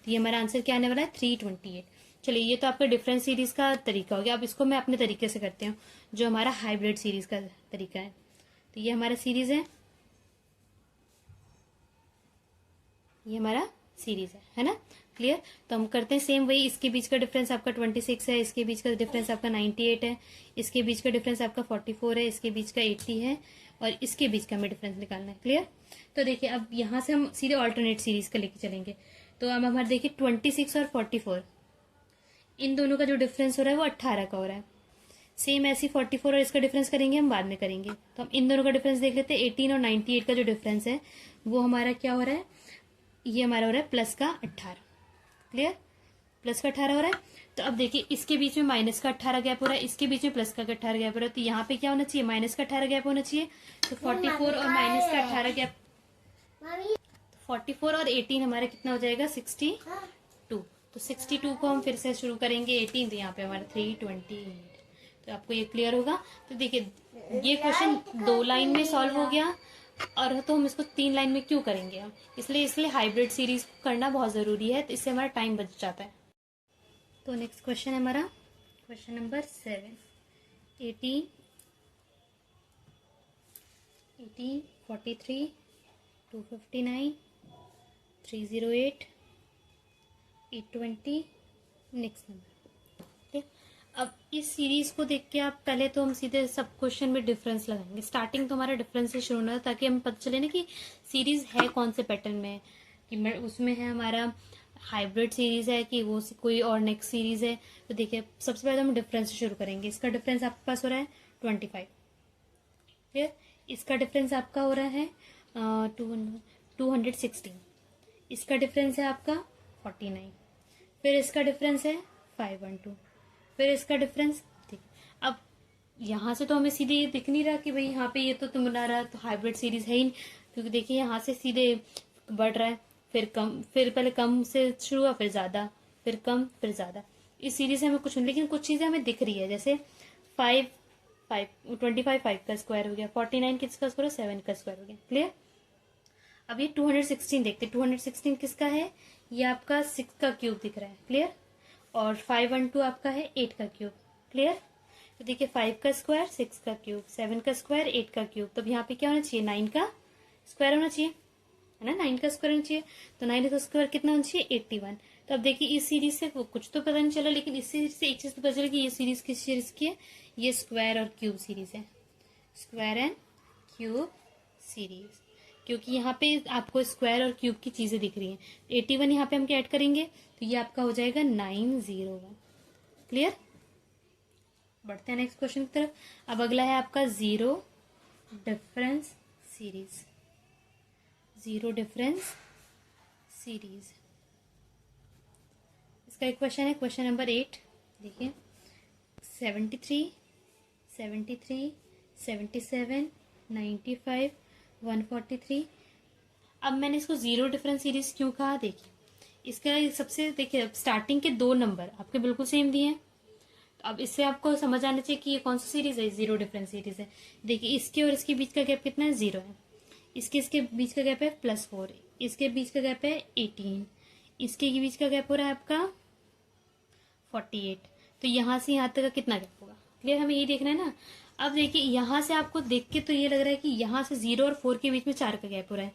तो ये हमारा आंसर क्या आने वाला है 328। चलिए ये तो आपका डिफरेंस सीरीज का तरीका हो गया। अब इसको मैं अपने तरीके से करते हूँ जो हमारा हाइब्रिड सीरीज का तरीका है। तो ये हमारा सीरीज ये हमारा सीरीज है ना, क्लियर। तो हम करते हैं सेम वही, इसके बीच का डिफरेंस आपका 26 है, इसके बीच का डिफरेंस आपका 98 है, इसके बीच का डिफरेंस आपका 44 है, इसके बीच का 80 है और इसके बीच का हमें डिफरेंस निकालना है, क्लियर। तो देखिए अब यहाँ से हम सीधे ऑल्टरनेट सीरीज का लेके चलेंगे। तो अब हमारे देखिए 26 और 44 इन दोनों का जो डिफरेंस हो रहा है वो 18 का हो रहा है। सेम ऐसी 44 और इसका डिफरेंस करेंगे हम बाद में करेंगे। तो हम इन दोनों का डिफरेंस देख लेते हैं। 18 और 98 का जो डिफरेंस है वो हमारा क्या हो रहा है, ये हमारा हो रहा है प्लस का 18, क्लियर, प्लस का 18 हो रहा है। तो अब देखिए इसके बीच में माइनस का 18 गैप हो रहा है, इसके बीच में प्लस का 18 गैप हो रहा है। तो यहाँ पे क्या होना चाहिए माइनस का 18 गैप होना चाहिए। तो 44 और माइनस का 18 गैप, 44 और 18 हमारा कितना हो जाएगा 62। तो 62 को हम फिर से शुरू करेंगे 18, तो यहाँ पे हमारा 328। तो आपको ये क्लियर होगा। तो देखिए ये क्वेश्चन 2 लाइन में सॉल्व हो गया और तो हम इसको 3 लाइन में क्यों करेंगे हम, इसलिए हाइब्रिड सीरीज करना बहुत जरूरी है, तो इससे हमारा टाइम बच जाता है। तो नेक्स्ट क्वेश्चन है हमारा क्वेश्चन नंबर 7। 18, 43, 259, 308, 820, next number. ठीक, अब इस सीरीज को देख के आप पहले तो हम सीधे सब क्वेश्चन में डिफरेंस लगाएंगे। स्टार्टिंग तो हमारा डिफरेंस से शुरू होना है ताकि हमें पता चले ना कि सीरीज है कौन से पैटर्न में, कि उसमें है हमारा हाइब्रिड सीरीज है कि वो कोई और नेक्स्ट सीरीज है। तो देखिए सबसे पहले हम डिफरेंस से शुरू करेंगे। इसका डिफरेंस आपके पास हो रहा है 25, क्लियर। इसका डिफरेंस आपका हो रहा है 216, इसका डिफरेंस है आपका 49, फिर इसका डिफरेंस है 512, फिर इसका डिफरेंस। ठीक, अब यहाँ से तो हमें सीधे ये दिख नहीं रहा कि भाई यहाँ पे ये तो तुम बना रहा तो हाइब्रिड सीरीज है ही नहीं, क्योंकि देखिए यहाँ से सीधे बढ़ रहा है, फिर कम, फिर पहले कम से शुरू हुआ, फिर ज्यादा, फिर कम, फिर ज्यादा। इस सीरीज से हमें कुछ नहीं, लेकिन कुछ चीजें हमें दिख रही है, जैसे 25 5 का स्क्वायर हो गया, 49 किसका स्क्वायर, 7 का स्क्वायर हो गया, क्लियर। अब ये 216 देखते, 216 किसका है, ये आपका 6 का क्यूब दिख रहा है, क्लियर। और 512 आपका है 8 का क्यूब, क्लियर। तो देखिए 5 का स्क्वायर 6 का क्यूब, 7 का स्क्वायर 8 का क्यूब, तो यहाँ पे क्या होना चाहिए 9 का स्क्वायर होना चाहिए, है ना, 9 का स्क्वायर होना चाहिए। तो 9 का स्क्वायर कितना होना चाहिए 81। तो अब देखिए इस सीरीज से कुछ तो पता नहीं चला, लेकिन इस सीरीज से एक चीज तो पता चला कि ये सीरीज किस सीरीज की है, ये स्क्वायर और क्यूब सीरीज है, स्क्वायर एंड क्यूब सीरीज, क्योंकि यहाँ पे आपको स्क्वायर और क्यूब की चीजें दिख रही हैं। 81 यहाँ पे हम क्या ऐड करेंगे तो ये आपका हो जाएगा 901, क्लियर। बढ़ते हैं नेक्स्ट क्वेश्चन की तरफ। अब अगला है आपका zero difference series, zero difference series. इसका एक क्वेश्चन है, क्वेश्चन नंबर 8। देखिए 73, 73, 77, 95, 143। अब मैंने इसको जीरो डिफरेंस सीरीज क्यों कहा, देखिए इसका सबसे, देखिए स्टार्टिंग के 2 नंबर आपके बिल्कुल सेम दिए हैं। तो अब इससे आपको समझ आना चाहिए कि ये कौन सी सीरीज है, जीरो डिफरेंस सीरीज है। देखिए इसके और इसके बीच का गैप कितना है 0 है, इसके बीच का गैप है +4, इसके बीच का गैप है 18, इसके बीच का गैप हो रहा है आपका 48। तो यहाँ से यहाँ तक का कितना गैप होगा, क्लियर, हमें ये देखना है ना। अब देखिए यहाँ से आपको देख के तो ये लग रहा है कि यहाँ से 0 और 4 के बीच में 4 का गैप हो रहा है,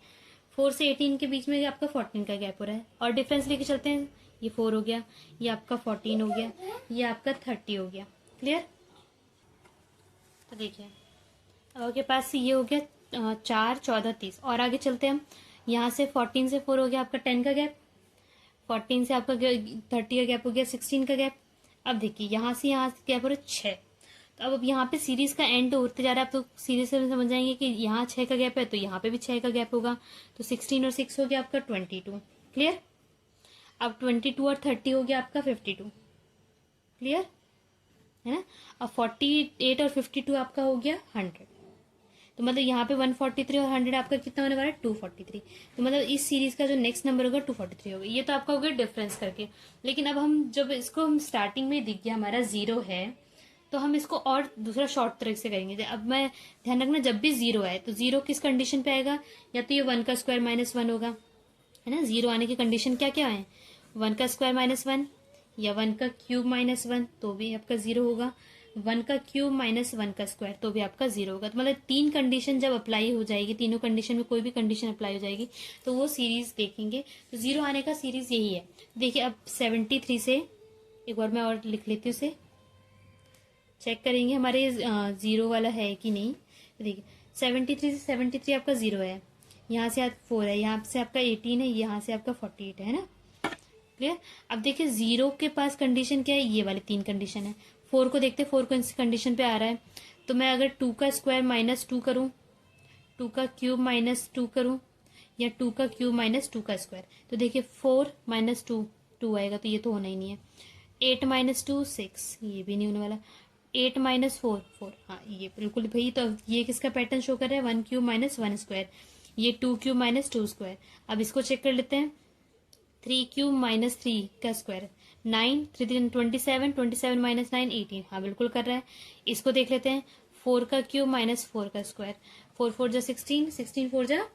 4 से 18 के बीच में आपका 14 का गैप हो रहा है। और डिफरेंस लेके चलते हैं, ये 4 हो गया, ये आपका 14 हो गया, ये आपका 30 हो गया, क्लियर। तो देखिए अब आपके पास ये हो गया 4, 14, 30। और आगे चलते हैं हम, यहाँ से 14 से 4 हो गया आपका 10 का गैप, 14 से आपका 30 का गैप हो गया 16 का गैप। अब देखिए यहाँ से गैप हो रहा है 6। तो अब यहाँ पे सीरीज का एंड होते जा रहा है, आप तो सीरीज से समझ जाएंगे कि यहाँ 6 का गैप है तो यहाँ पे भी 6 का गैप होगा। तो 16 और 6 हो गया आपका 22, क्लियर। अब 22 और 30 हो गया आपका 52, क्लियर है ना। अब 48 और 52 आपका हो गया 100, तो मतलब यहाँ पे 143 और 100 आपका कितना होने वाला है 243। तो मतलब इस सीरीज का जो नेक्स्ट नंबर होगा 243 होगा। ये तो आपका हो गया डिफरेंस करके। लेकिन अब हम जब इसको हम स्टार्टिंग में दिख गया हमारा 0 है, तो हम इसको और दूसरा शॉर्ट ट्रिक से करेंगे। अब मैं ध्यान रखना, जब भी 0 आए तो 0 किस कंडीशन पे आएगा, या तो ये 1 का स्क्वायर -1 होगा, है ना। 0 आने की कंडीशन क्या क्या है, 1 का स्क्वायर -1 या 1 का क्यूब -1 तो भी आपका 0 होगा, 1 का क्यूब -1 का स्क्वायर तो भी आपका 0 होगा। तो मतलब 3 कंडीशन जब अप्लाई हो जाएगी, तीनों कंडीशन में कोई भी कंडीशन अप्लाई हो जाएगी तो वो सीरीज देखेंगे। तो 0 आने का सीरीज यही है। देखिए अब 73 से एक बार मैं और लिख लेती हूँ, उसे चेक करेंगे हमारे 0 वाला है कि नहीं। तो देखिए 73 से 73 आपका 0 है, यहाँ से 4 है, यहाँ से आपका 18 है, यहाँ से आपका 48 है ना। क्लियर। अब देखिए 0 के पास कंडीशन क्या है, ये वाली 3 कंडीशन है। 4 को देखते, 4 को इस कंडीशन पे आ रहा है, तो मैं अगर 2 का स्क्वायर -2 करूँ, 2 का क्यूब -2 करूँ, या 2 का क्यूब -2 का स्क्वायर, तो देखिए 4 -2 2 आएगा, तो ये तो होना ही नहीं है। 8 -2 6, ये भी नहीं होने वाला। 8 -4 4, हाँ ये बिल्कुल भाई। तो ये किसका पैटर्न शो कर रहा है, 1 क्यूब -1 स्क्वायर, ये 2 क्यूब -2 स्क्वायर। अब इसको चेक कर लेते हैं, 3 क्यूब -3 का स्क्वायर 9, 3 3 27, 27 -9 18, हाँ बिल्कुल कर रहा है। इसको देख लेते हैं, 4 का क्यूब -4 का स्क्वायर, 4 4 जा 16, 16 4 जा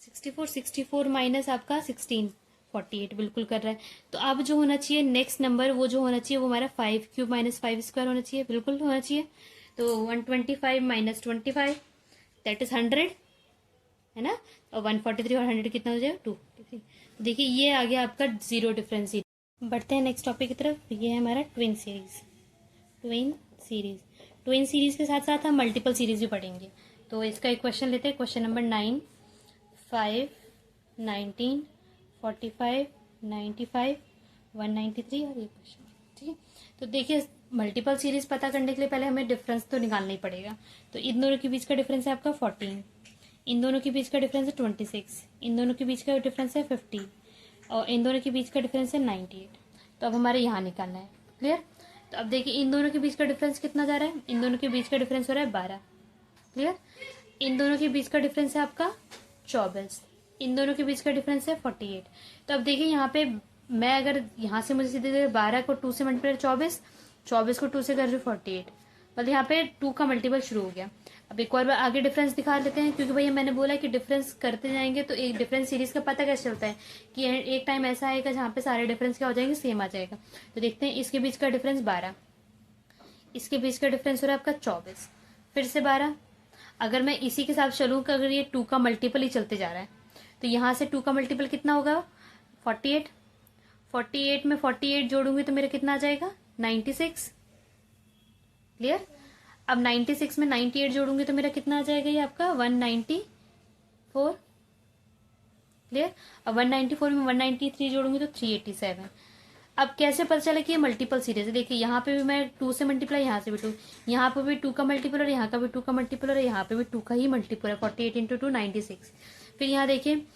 64, 64 माइनस आपका 16 48, बिल्कुल कर रहा है। तो अब जो होना चाहिए नेक्स्ट नंबर, वो जो होना चाहिए वो हमारा 5 क्यूब -5 स्क्वायर होना चाहिए, बिल्कुल होना चाहिए। तो 125 -25 दैट इज 100, है ना। और 143 और 100 कितना हो जाएगा 243। तो देखिए ये आ गया आपका 0 डिफरेंस। बढ़ते हैं नेक्स्ट टॉपिक की तरफ। ये है हमारा twin series. Twin series, twin series के साथ साथ हम मल्टीपल सीरीज भी पढ़ेंगे। तो इसका एक क्वेश्चन लेते हैं, क्वेश्चन नंबर 9, 5, 19, 45, 95, 193 और ये क्वेश्चन। ठीक है, तो देखिए मल्टीपल सीरीज पता करने के लिए पहले हमें डिफरेंस तो निकालना ही पड़ेगा। तो इन दोनों के बीच का डिफरेंस है आपका 14, इन दोनों के बीच का डिफरेंस है 26, इन दोनों के बीच का डिफरेंस है 50 और इन दोनों के बीच का डिफरेंस है 98। तो अब हमारे यहाँ निकालना है। क्लियर। तो अब देखिए इन दोनों के बीच का डिफरेंस कितना जा रहा है, इन दोनों के बीच का डिफरेंस हो रहा है 12। क्लियर। इन दोनों के बीच का डिफरेंस है आपका 24, इन दोनों के बीच का डिफरेंस है 48। तो अब देखिए यहाँ पे मैं अगर यहाँ से मुझे सीधे 12 को 2 से मल्टीप्लाई 24, 24 को 2 से कर 48, मतलब यहाँ पे 2 का मल्टीपल शुरू हो गया। अब एक और आगे डिफरेंस दिखा लेते हैं, क्योंकि भैया मैंने बोला कि डिफरेंस करते जाएंगे तो एक डिफरेंस सीरीज का पता कैसे चलता है कि एक टाइम ऐसा आएगा जहाँ पे सारे डिफरेंस क्या हो जाएंगे, सेम आ जाएगा। तो देखते हैं, इसके बीच का डिफरेंस 12, इसके बीच का डिफरेंस हो रहा है आपका 24, फिर से 12। अगर मैं इसी के साथ चलूँ कि अगर ये 2 का मल्टीपल ही चलते जा रहा है, तो यहाँ से 2 का मल्टीपल कितना होगा 48, 48 में 48 जोड़ूंगी तो मेरा कितना आ जाएगा 96। क्लियर। अब 96 में 98 जोड़ूंगी तो मेरा कितना आ जाएगा, ये आपका 194। क्लियर। अब 194 में 193 जोड़ूंगी तो 387। अब कैसे पता चला कि ये मल्टीपल सीरीज है, देखिए यहाँ पे भी मैं 2 से मल्टीप्लाई, यहाँ से भी 2, यहाँ पे भी 2 का मल्टीपल और यहाँ का भी 2 का मल्टीपल और यहाँ पे भी 2 का ही मल्टीपल है, 48 इंटू 2 96। फिर यहाँ देखिए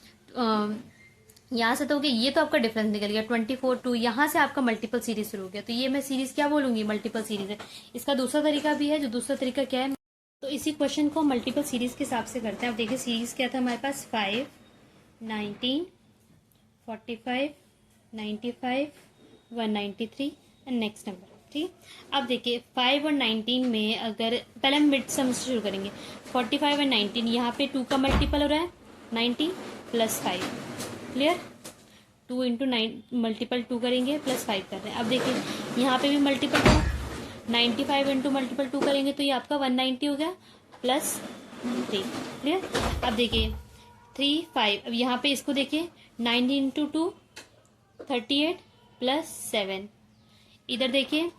यहाँ से तो हो गया, ये तो आपका डिफरेंस निकल गया 24 2, यहाँ से आपका मल्टीपल सीरीज शुरू हो गया। तो ये मैं सीरीज क्या बोलूंगी, मल्टीपल सीरीज है। इसका दूसरा तरीका भी है, जो दूसरा तरीका क्या है, तो इसी क्वेश्चन को मल्टीपल सीरीज के हिसाब से करते हैं। अब देखिए सीरीज क्या था हमारे पास, 5, 19, 45, 95, 193 एंड नेक्स्ट नंबर। ठीक। अब देखिए 5 और 19 में अगर पहले हम मिड सम से शुरू करेंगे, 45 और 19, यहाँ पे 2 का मल्टीपल हो रहा है 90 प्लस 5। क्लियर। 2 इंटू 9 मल्टीपल 2 करेंगे प्लस 5 कर रहे हैं। अब देखिए यहाँ पे भी मल्टीपल 2, 95 इंटू मल्टीपल 2 करेंगे तो ये आपका 190 हो गया प्लस 3। क्लियर। अब देखिए 3 5, अब यहाँ पे इसको देखिए 9 इंटू 2 38 प्लस 7, इधर देखिए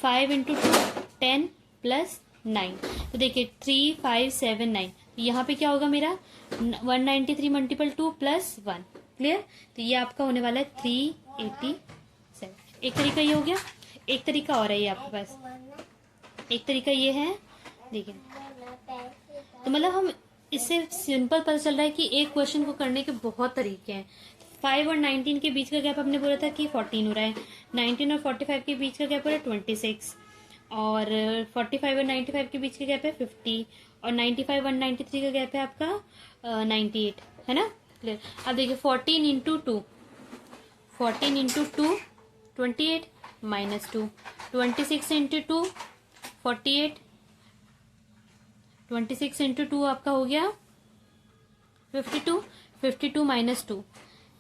5 इंटू 2 10 प्लस 9। तो देखिए 3 5 7 9, यहाँ पे क्या होगा मेरा 193 मल्टीपल 2 प्लस 1। क्लियर। तो ये आपका होने वाला है 387। एक तरीका ये हो गया, एक तरीका और है ये आपके पास, एक तरीका ये है। देखिए तो मतलब हम इससे सिंपल पता चल रहा है कि एक क्वेश्चन को करने के बहुत तरीके हैं। 5 और 19 के बीच का गैप आपने बोला था कि 14 हो रहा है, 19 और 45 के बीच का गैप हो रहा है 26, और 45 और 95 के बीच का गैप है 50, और 95 और 93 का गैप है आपका 98, है ना। क्लियर। अब देखिए 14 into 2, 14 into 2 28 minus 2, 26 into 2 48, 26 into 2 आपका हो गया 52, 52 माइनस 2,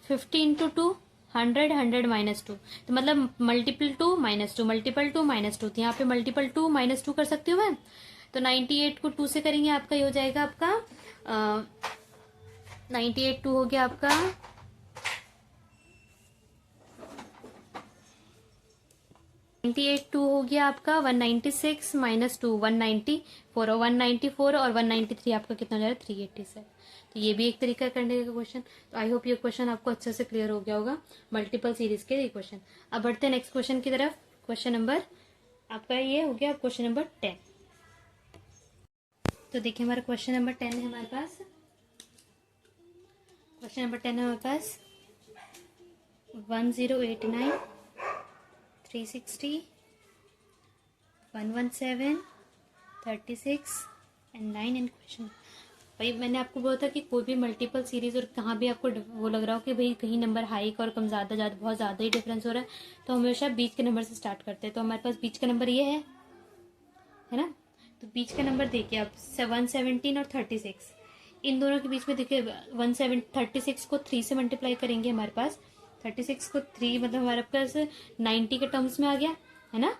50 इंटू 2 100, 100 माइनस 2, तो मतलब मल्टीपल 2 माइनस 2, मल्टीपल 2 माइनस 2, तो यहाँ पे मल्टीपल 2 माइनस 2 कर सकती हूँ मैं। तो 98 को 2 से करेंगे, आपका ये हो जाएगा आपका 98 2 हो गया आपका 98 2 हो गया आपका 196 माइनस 2 194, और 194 और 193 आपका कितना हो जाएगा 387। तो ये भी एक तरीका करने का क्वेश्चन। तो आई होप ये क्वेश्चन आपको अच्छे से क्लियर हो गया होगा, मल्टीपल सीरीज के ये क्वेश्चन। अब बढ़ते हैं नेक्स्ट क्वेश्चन की तरफ। क्वेश्चन नंबर आपका ये हो गया क्वेश्चन नंबर 10। तो देखिए हमारा क्वेश्चन नंबर 10 है हमारे पास। क्वेश्चन नंबर 10 है हमारे पास 1089 360 117 36 एंड 9 इन क्वेश्चन। भाई मैंने आपको बोला था कि कोई भी मल्टीपल सीरीज और कहाँ भी आपको वो लग रहा हो कि भाई कहीं नंबर हाई का और कम ज़्यादा बहुत ज़्यादा ही डिफरेंस हो रहा है, तो हमेशा बीच के नंबर से स्टार्ट करते हैं। तो हमारे पास बीच का नंबर ये है ना। तो बीच का नंबर देखिए आप 117 और 36, इन दोनों के बीच में देखिए 36 को 3 से मल्टीप्लाई करेंगे, हमारे पास 36 को 3 मतलब हमारे पास 90 के टर्म्स में आ गया, है ना,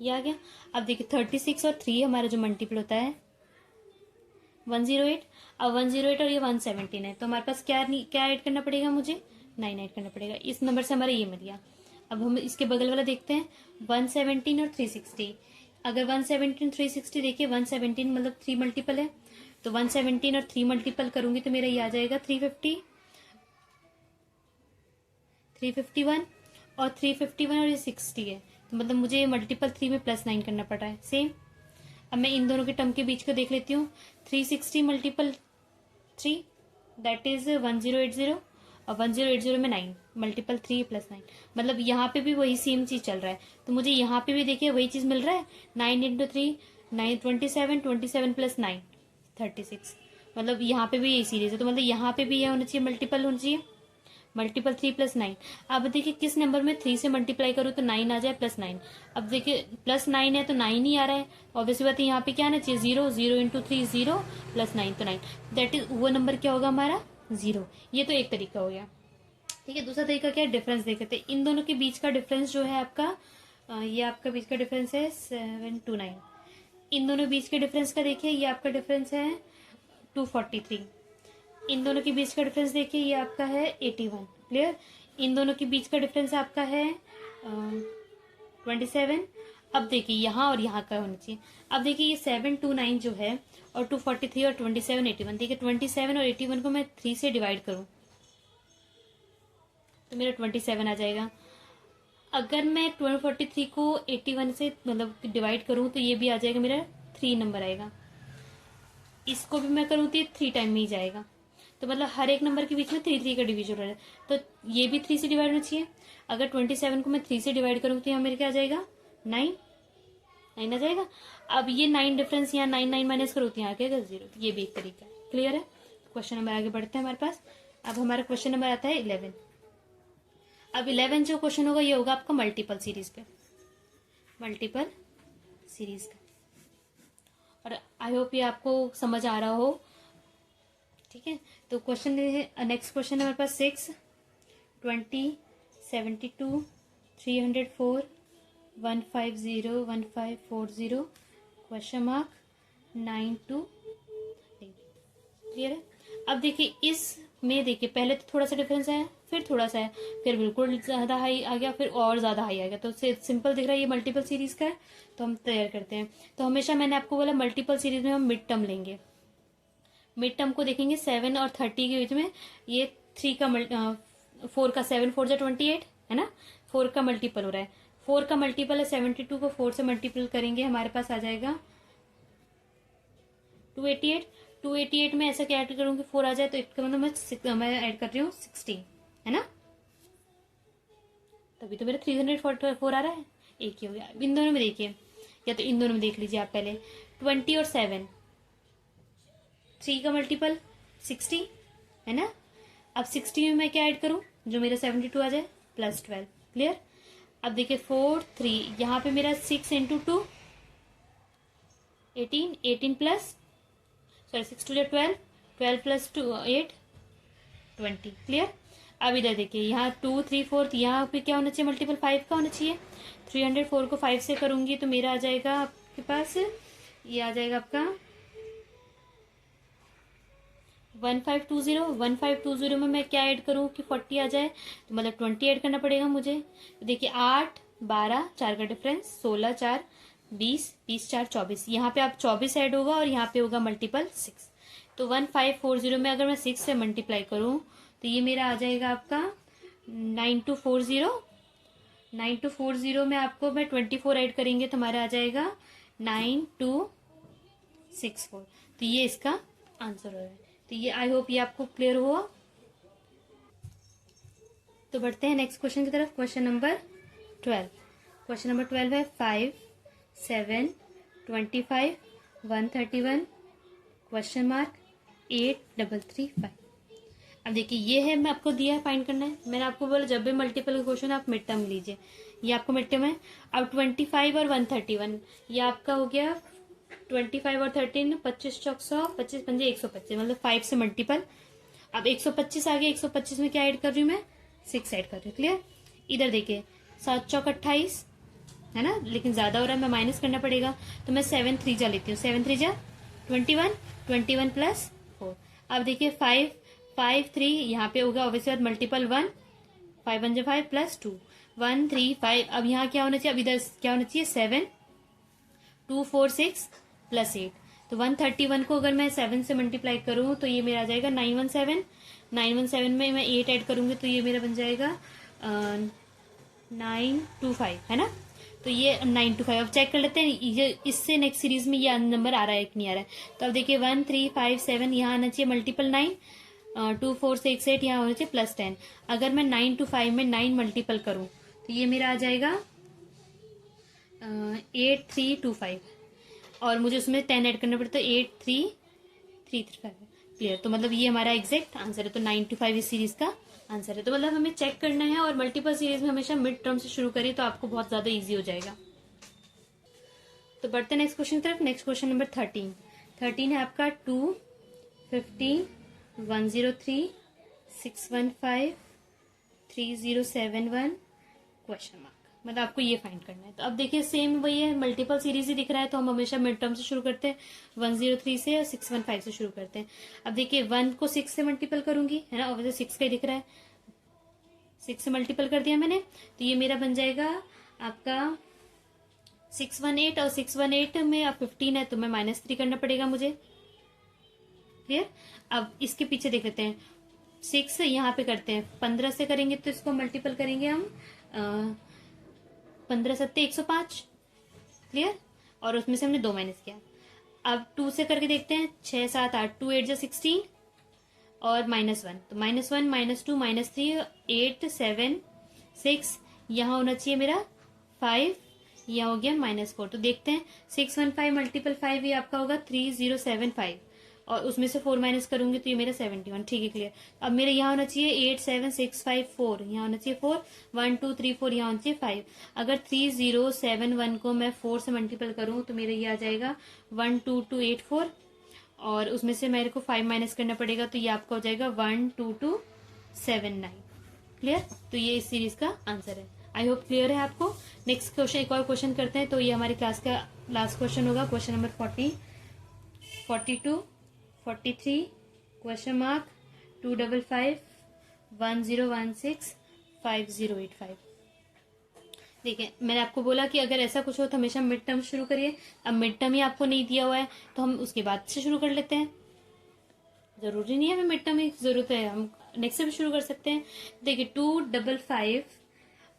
ये आ गया। अब देखिए 36 और 3 हमारा जो मल्टीपल होता है 108, अब 108 और ये 117 है, तो हमारे पास क्या ऐड करना पड़ेगा, मुझे 9 ऐड करना पड़ेगा। इस नंबर से हमारा ये मिल गया। अब हम इसके बगल वाला देखते हैं 117 और 360। अगर 117 360 देखिए 117 मतलब 3 मल्टीपल है, तो 117 और 3 मल्टीपल करूंगी तो मेरा ये आ जाएगा 350, 351 और 351 और ये 60 है, तो मतलब मुझे मल्टीपल 3 में +9 करना पड़ रहा है। सेम अब मैं इन दोनों के टर्म के बीच को देख लेती हूँ। 360 मल्टीपल 3 दैट इज 1080, और 1080 में 9 मल्टीपल 3 +9, मतलब यहाँ पे भी वही सेम चीज चल रहा है। तो मुझे यहाँ पे भी देखिए वही चीज मिल रहा है, 9 इंटू 3 9 27, 27 + 9 36, मतलब यहाँ पे भी यही सीरीज है। तो मतलब यहाँ पे भी यह होना चाहिए, मल्टीपल होना चाहिए, मल्टीपल 3 + 9। अब देखिए किस नंबर में 3 से मल्टीप्लाई करूँ तो 9 आ जाए +9। अब देखिए +9 है तो 9 ही आ रहा है, ऑब्वियसली बात है यहाँ पे क्या आना चाहिए 0, 0 इंटू 3 0 +9 तो 9, दैट इज वो नंबर क्या होगा हमारा 0। ये तो एक तरीका हो गया। ठीक है, दूसरा तरीका क्या है, डिफरेंस देख लेते हैं। इन दोनों के बीच का डिफरेंस जो है आपका ये आपका बीच का डिफरेंस है 729। इन दोनों बीच के डिफरेंस का देखिए ये आपका डिफरेंस है 243। इन दोनों के बीच का डिफरेंस देखिए ये आपका है 81। क्लियर। इन दोनों के बीच का डिफरेंस आपका है 27। अब देखिए यहाँ और यहाँ का होना चाहिए। अब देखिए ये 729 जो है और 243 और 27 81, देखिए 27 और 81 को मैं 3 से डिवाइड करूं तो मेरा 27 आ जाएगा। अगर मैं 243 को 81 से मतलब डिवाइड करूं तो ये भी आ जाएगा, मेरा 3 नंबर आएगा। इसको भी मैं करूँ तो ये 3 टाइम में ही जाएगा, तो मतलब हर एक नंबर के बीच में 3 3 का डिवीजन हो रहा है, तो ये भी 3 से डिवाइड होना चाहिए। अगर 27 को मैं 3 से डिवाइड करूँ तो यहाँ मेरे क्या आ जाएगा 9 9 आ जाएगा। अब ये 9 डिफरेंस यहाँ 9 9 माइनस करो तो यहाँ आ जाएगा 0। ये भी एक तरीका है। क्लियर है। क्वेश्चन नंबर आगे बढ़ते हैं हमारे पास। अब हमारा क्वेश्चन नंबर आता है 11। अब 11 जो क्वेश्चन होगा ये होगा आपका मल्टीपल सीरीज पे, मल्टीपल सीरीज का, और आई होप ये आपको समझ आ रहा हो। ठीक है, तो क्वेश्चन नेक्स्ट क्वेश्चन है हमारे पास 6 20 72 304 150 1540 क्वेश्चन मार्क 92। क्लियर है। अब देखिए इसमें देखिए पहले तो थोड़ा सा डिफरेंस है, फिर थोड़ा सा है, फिर बिल्कुल ज्यादा हाई आ गया, फिर और ज्यादा हाई आ गया। तो सिंपल दिख रहा है ये मल्टीपल सीरीज का है, तो हम तैयार करते हैं। तो हमेशा मैंने आपको बोला मल्टीपल सीरीज में हम मिड टर्म लेंगे। मिड टर्म को देखेंगे 7 और 30 के बीच में, ये 3 का 4 का 7 4 जा 28 है ना, 4 का मल्टीपल हो रहा है, 4 का मल्टीपल है 72 को 4 से मल्टीपल करेंगे हमारे पास आ जाएगा 288। 288 में ऐसा क्या ऐड करूंगी 4 आ जाए, तो इसका मतलब मैं ऐड कर रही हूँ 16, है ना, तभी तो मेरा 344 आ रहा है। एक ही हो गया। इन दोनों में देखिए, या तो इन दोनों में देख लीजिए आप पहले, 20 और 7, 3 का मल्टीपल 60, है ना। अब 60 में मैं क्या ऐड करूं, जो मेरा 72 आ जाए, प्लस 12। क्लियर। अब देखिए 4 3, यहाँ पे मेरा 6 into 2 18, 18 plus, sorry 6 2 12, 12 plus 2 8 20। Clear. अब इधर देखिए, यहाँ 2 3 4, यहाँ पे क्या होना चाहिए, मल्टीपल 5 का होना चाहिए। 304 को 5 से करूंगी तो मेरा आ जाएगा आपके पास, ये आ जाएगा आपका 1520। 1520 में मैं क्या ऐड करूँ कि 40 आ जाए, तो मतलब 20 ऐड करना पड़ेगा मुझे। तो देखिए 8 12, 4 का डिफरेंस, 16 4 20, 20 4 24, यहाँ पे आप 24 ऐड होगा और यहाँ पे होगा मल्टीपल 6। तो 1540 में अगर मैं 6 से मल्टीप्लाई करूँ तो ये मेरा आ जाएगा आपका 9240। 9240 में आपको मैं 24 ऐड करेंगे तो हमारा आ जाएगा 9264। तो ये इसका आंसर हो रहा है। तो ये आई होप ये आपको क्लियर हुआ। तो बढ़ते हैं नेक्स्ट क्वेश्चन की तरफ। Question number 12। क्वेश्चन नंबर 12 है 5 7 25 131 क्वेश्चन मार्क 8335। अब देखिए ये है, मैं आपको दिया है फाइंड करना है। मैंने आपको बोला जब भी मल्टीपल क्वेश्चन आप मिड टर्म लीजिए, ये आपको मिड टर्म है। अब 25 और 131 ये आपका हो गया 25 और 13, 25 चौक 100, 25 पंजे 125, मतलब 5 से मल्टीपल। अब 125 आ गया, 125 में क्या ऐड कर रही हूँ मैं, 6 ऐड कर रही हूँ। क्लियर। इधर देखिए 7 चौक 28, है ना, लेकिन ज्यादा हो रहा है, मैं माइनस करना पड़ेगा, तो मैं 7 3 जा लेती हूँ। 7 3 जा 21, 21 प्लस 4। अब देखिए 5 5 3, यहाँ पे होगा ऑब्वियसली मल्टीपल 1, 5 1 5 प्लस 2 1 3 5। अब यहाँ क्या होना चाहिए, अब इधर क्या होना चाहिए 7 2 4 6 प्लस 8। तो 131 को अगर मैं 7 से मल्टीप्लाई करूँ तो ये मेरा आ जाएगा 917। 917 में मैं 8 ऐड करूंगी तो ये मेरा बन जाएगा 925, है ना। तो ये 925। अब चेक कर लेते हैं ये इससे नेक्स्ट सीरीज में ये नंबर आ रहा है कि नहीं आ रहा है। तो अब देखिए 1 3 5 7 यहाँ आना चाहिए मल्टीपल 9, 2 4 6 8 यहाँ होना चाहिए प्लस 10। अगर मैं 9 to 5 में 9 मल्टीपल करूँ तो ये मेरा आ जाएगा 8325, और मुझे उसमें 10 ऐड करना पड़ता है, 83335। क्लियर। तो मतलब ये हमारा एग्जैक्ट आंसर है। तो 9 to 5 इस सीरीज का आंसर है। तो मतलब हमें चेक करना है, और मल्टीपल सीरीज में हमेशा मिड टर्म से शुरू करें तो आपको बहुत ज्यादा इजी हो जाएगा। तो बढ़ते हैं नेक्स्ट क्वेश्चन की तरफ। Next question number 13। 13 है आपका 2 15 103 615 3071 क्वेश्चन मार्क। मतलब आपको ये फाइंड करना है। तो अब देखिए सेम वही है, मल्टीपल सीरीज ही दिख रहा है तो हम हमेशा मिड टर्म से शुरू करते हैं, 103 से और 615 से शुरू करते हैं। अब देखिए 1 को 6 से मल्टीपल करूंगी, है ना, ऑब्वियसली 6 का ही दिख रहा है, 6 से मल्टीपल कर दिया मैंने, तो ये मेरा बन जाएगा आपका 618, और 618 में अब 15 है तो मैं -3 करना पड़ेगा मुझे। क्लियर। अब इसके पीछे देख लेते हैं, 6 यहाँ पे करते हैं, 15 से करेंगे तो इसको मल्टीपल करेंगे हम 15 सत्ते 105। क्लियर। और उसमें से हमने 2 माइनस किया। अब 2 से करके देखते हैं, 6 7 8, 2 8 जा 16 और -1, तो -1 -2 -3 8 7 6, यहाँ होना चाहिए मेरा 5, यहाँ हो गया -4। तो देखते हैं 615 मल्टीपल 5 ये आपका होगा 3075, और उसमें से 4 माइनस करूंगी तो ये मेरा 71। ठीक है। क्लियर। अब मेरे यहाँ होना चाहिए 8 7 6 5 4, यहाँ होना चाहिए 4 1 2 3 4, यहाँ होना चाहिए 5। अगर 3071 को मैं 4 से मल्टीपल करूँ तो मेरे ये आ जाएगा 12284, और उसमें से मेरे को 5 माइनस करना पड़ेगा तो ये आपका हो जाएगा 12279। क्लियर। तो ये इस सीरीज का आंसर है। आई होप क्लियर है आपको। नेक्स्ट क्वेश्चन, एक और क्वेश्चन करते हैं। तो ये हमारी क्लास का लास्ट क्वेश्चन होगा, क्वेश्चन नंबर 40 42 43 क्वेश्चन मार्क 255 1016 5085। देखिए मैंने आपको बोला कि अगर ऐसा कुछ हो तो हमेशा मिड टर्म शुरू करिए। अब मिड टर्म ही आपको नहीं दिया हुआ है तो हम उसके बाद से शुरू कर लेते हैं, जरूरी नहीं है हमें मिड टर्म ही जरूरत है, हम नेक्स्ट से भी शुरू कर सकते हैं। देखिए 255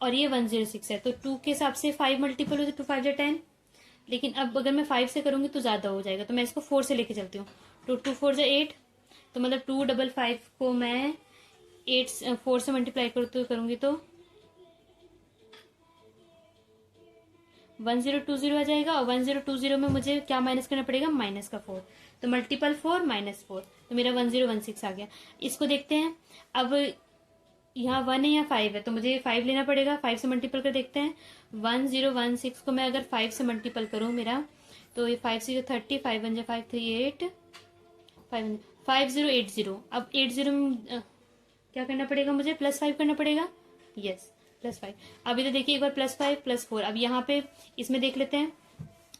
और ये 106 है, तो 2 के हिसाब से 5 मल्टीपल हो तो 2 5 10, लेकिन अब अगर मैं 5 से करूंगी तो ज्यादा हो जाएगा, तो मैं इसको 4 से लेके चलती हूँ। तो 2 4 जा 8, तो मतलब 255 को मैं 4 से मल्टीप्लाई करूँगी तो 1020 आ जाएगा। और 1020 में मुझे क्या माइनस करना पड़ेगा, माइनस का 4, तो मल्टीपल 4 माइनस 4, तो मेरा 1016 आ गया। इसको देखते हैं, अब यहाँ 1 है या 5 है, तो मुझे 5 लेना पड़ेगा। 5 से मल्टीपल कर देखते हैं। 1016 को मैं अगर 5 से मल्टीपल करूँ मेरा, तो ये 5 से 30, 5 1 5 3 8 5080। अब 80 में क्या करना पड़ेगा, मुझे +5 करना पड़ेगा। यस, +5। अभी तो देखिए एक बार +5 +4, अब यहाँ पे इसमें देख लेते हैं।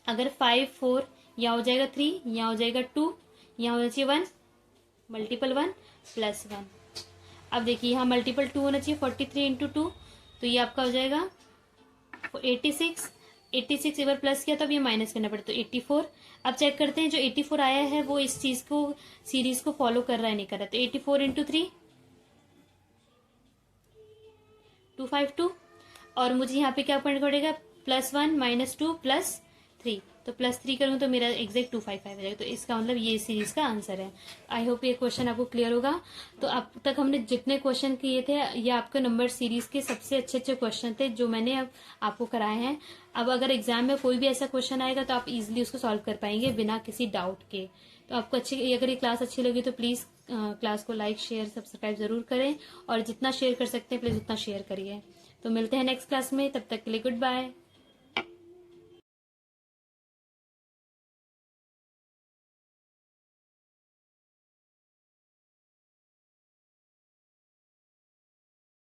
अगर 5 4, यहाँ हो जाएगा 3, यहाँ हो जाएगा 2, यहाँ होना चाहिए 1, मल्टीपल 1 +1। अब देखिए यहाँ मल्टीपल 2 होना चाहिए, 43 इंटू 2, तो ये आपका हो जाएगा 86। 86 एक बार प्लस किया तो अब ये माइनस करना पड़ता, तो 84। अब चेक करते हैं जो 84 आया है वो इस चीज को, सीरीज को फॉलो कर रहा है नहीं कर रहा है। तो 84 इंटू 3 252, और मुझे यहाँ पे क्या करना पड़ेगा, +1 -2 +3, तो +3 करूँ तो मेरा एग्जैक्ट 255 हो जाएगा। तो इसका मतलब ये सीरीज का आंसर है। आई होप ये क्वेश्चन आपको क्लियर होगा। तो अब तक हमने जितने क्वेश्चन किए थे ये आपके नंबर सीरीज के सबसे अच्छे अच्छे क्वेश्चन थे जो मैंने अब आपको कराए हैं। अब अगर एग्जाम में कोई भी ऐसा क्वेश्चन आएगा तो आप इजिली उसको सॉल्व कर पाएंगे बिना किसी डाउट के। तो आपको अगर ये क्लास अच्छी लगी तो प्लीज़ क्लास को लाइक शेयर सब्सक्राइब जरूर करें, और जितना शेयर कर सकते हैं प्लीज़ उतना शेयर करिए। तो मिलते हैं नेक्स्ट क्लास में, तब तक के लिए गुड बाय।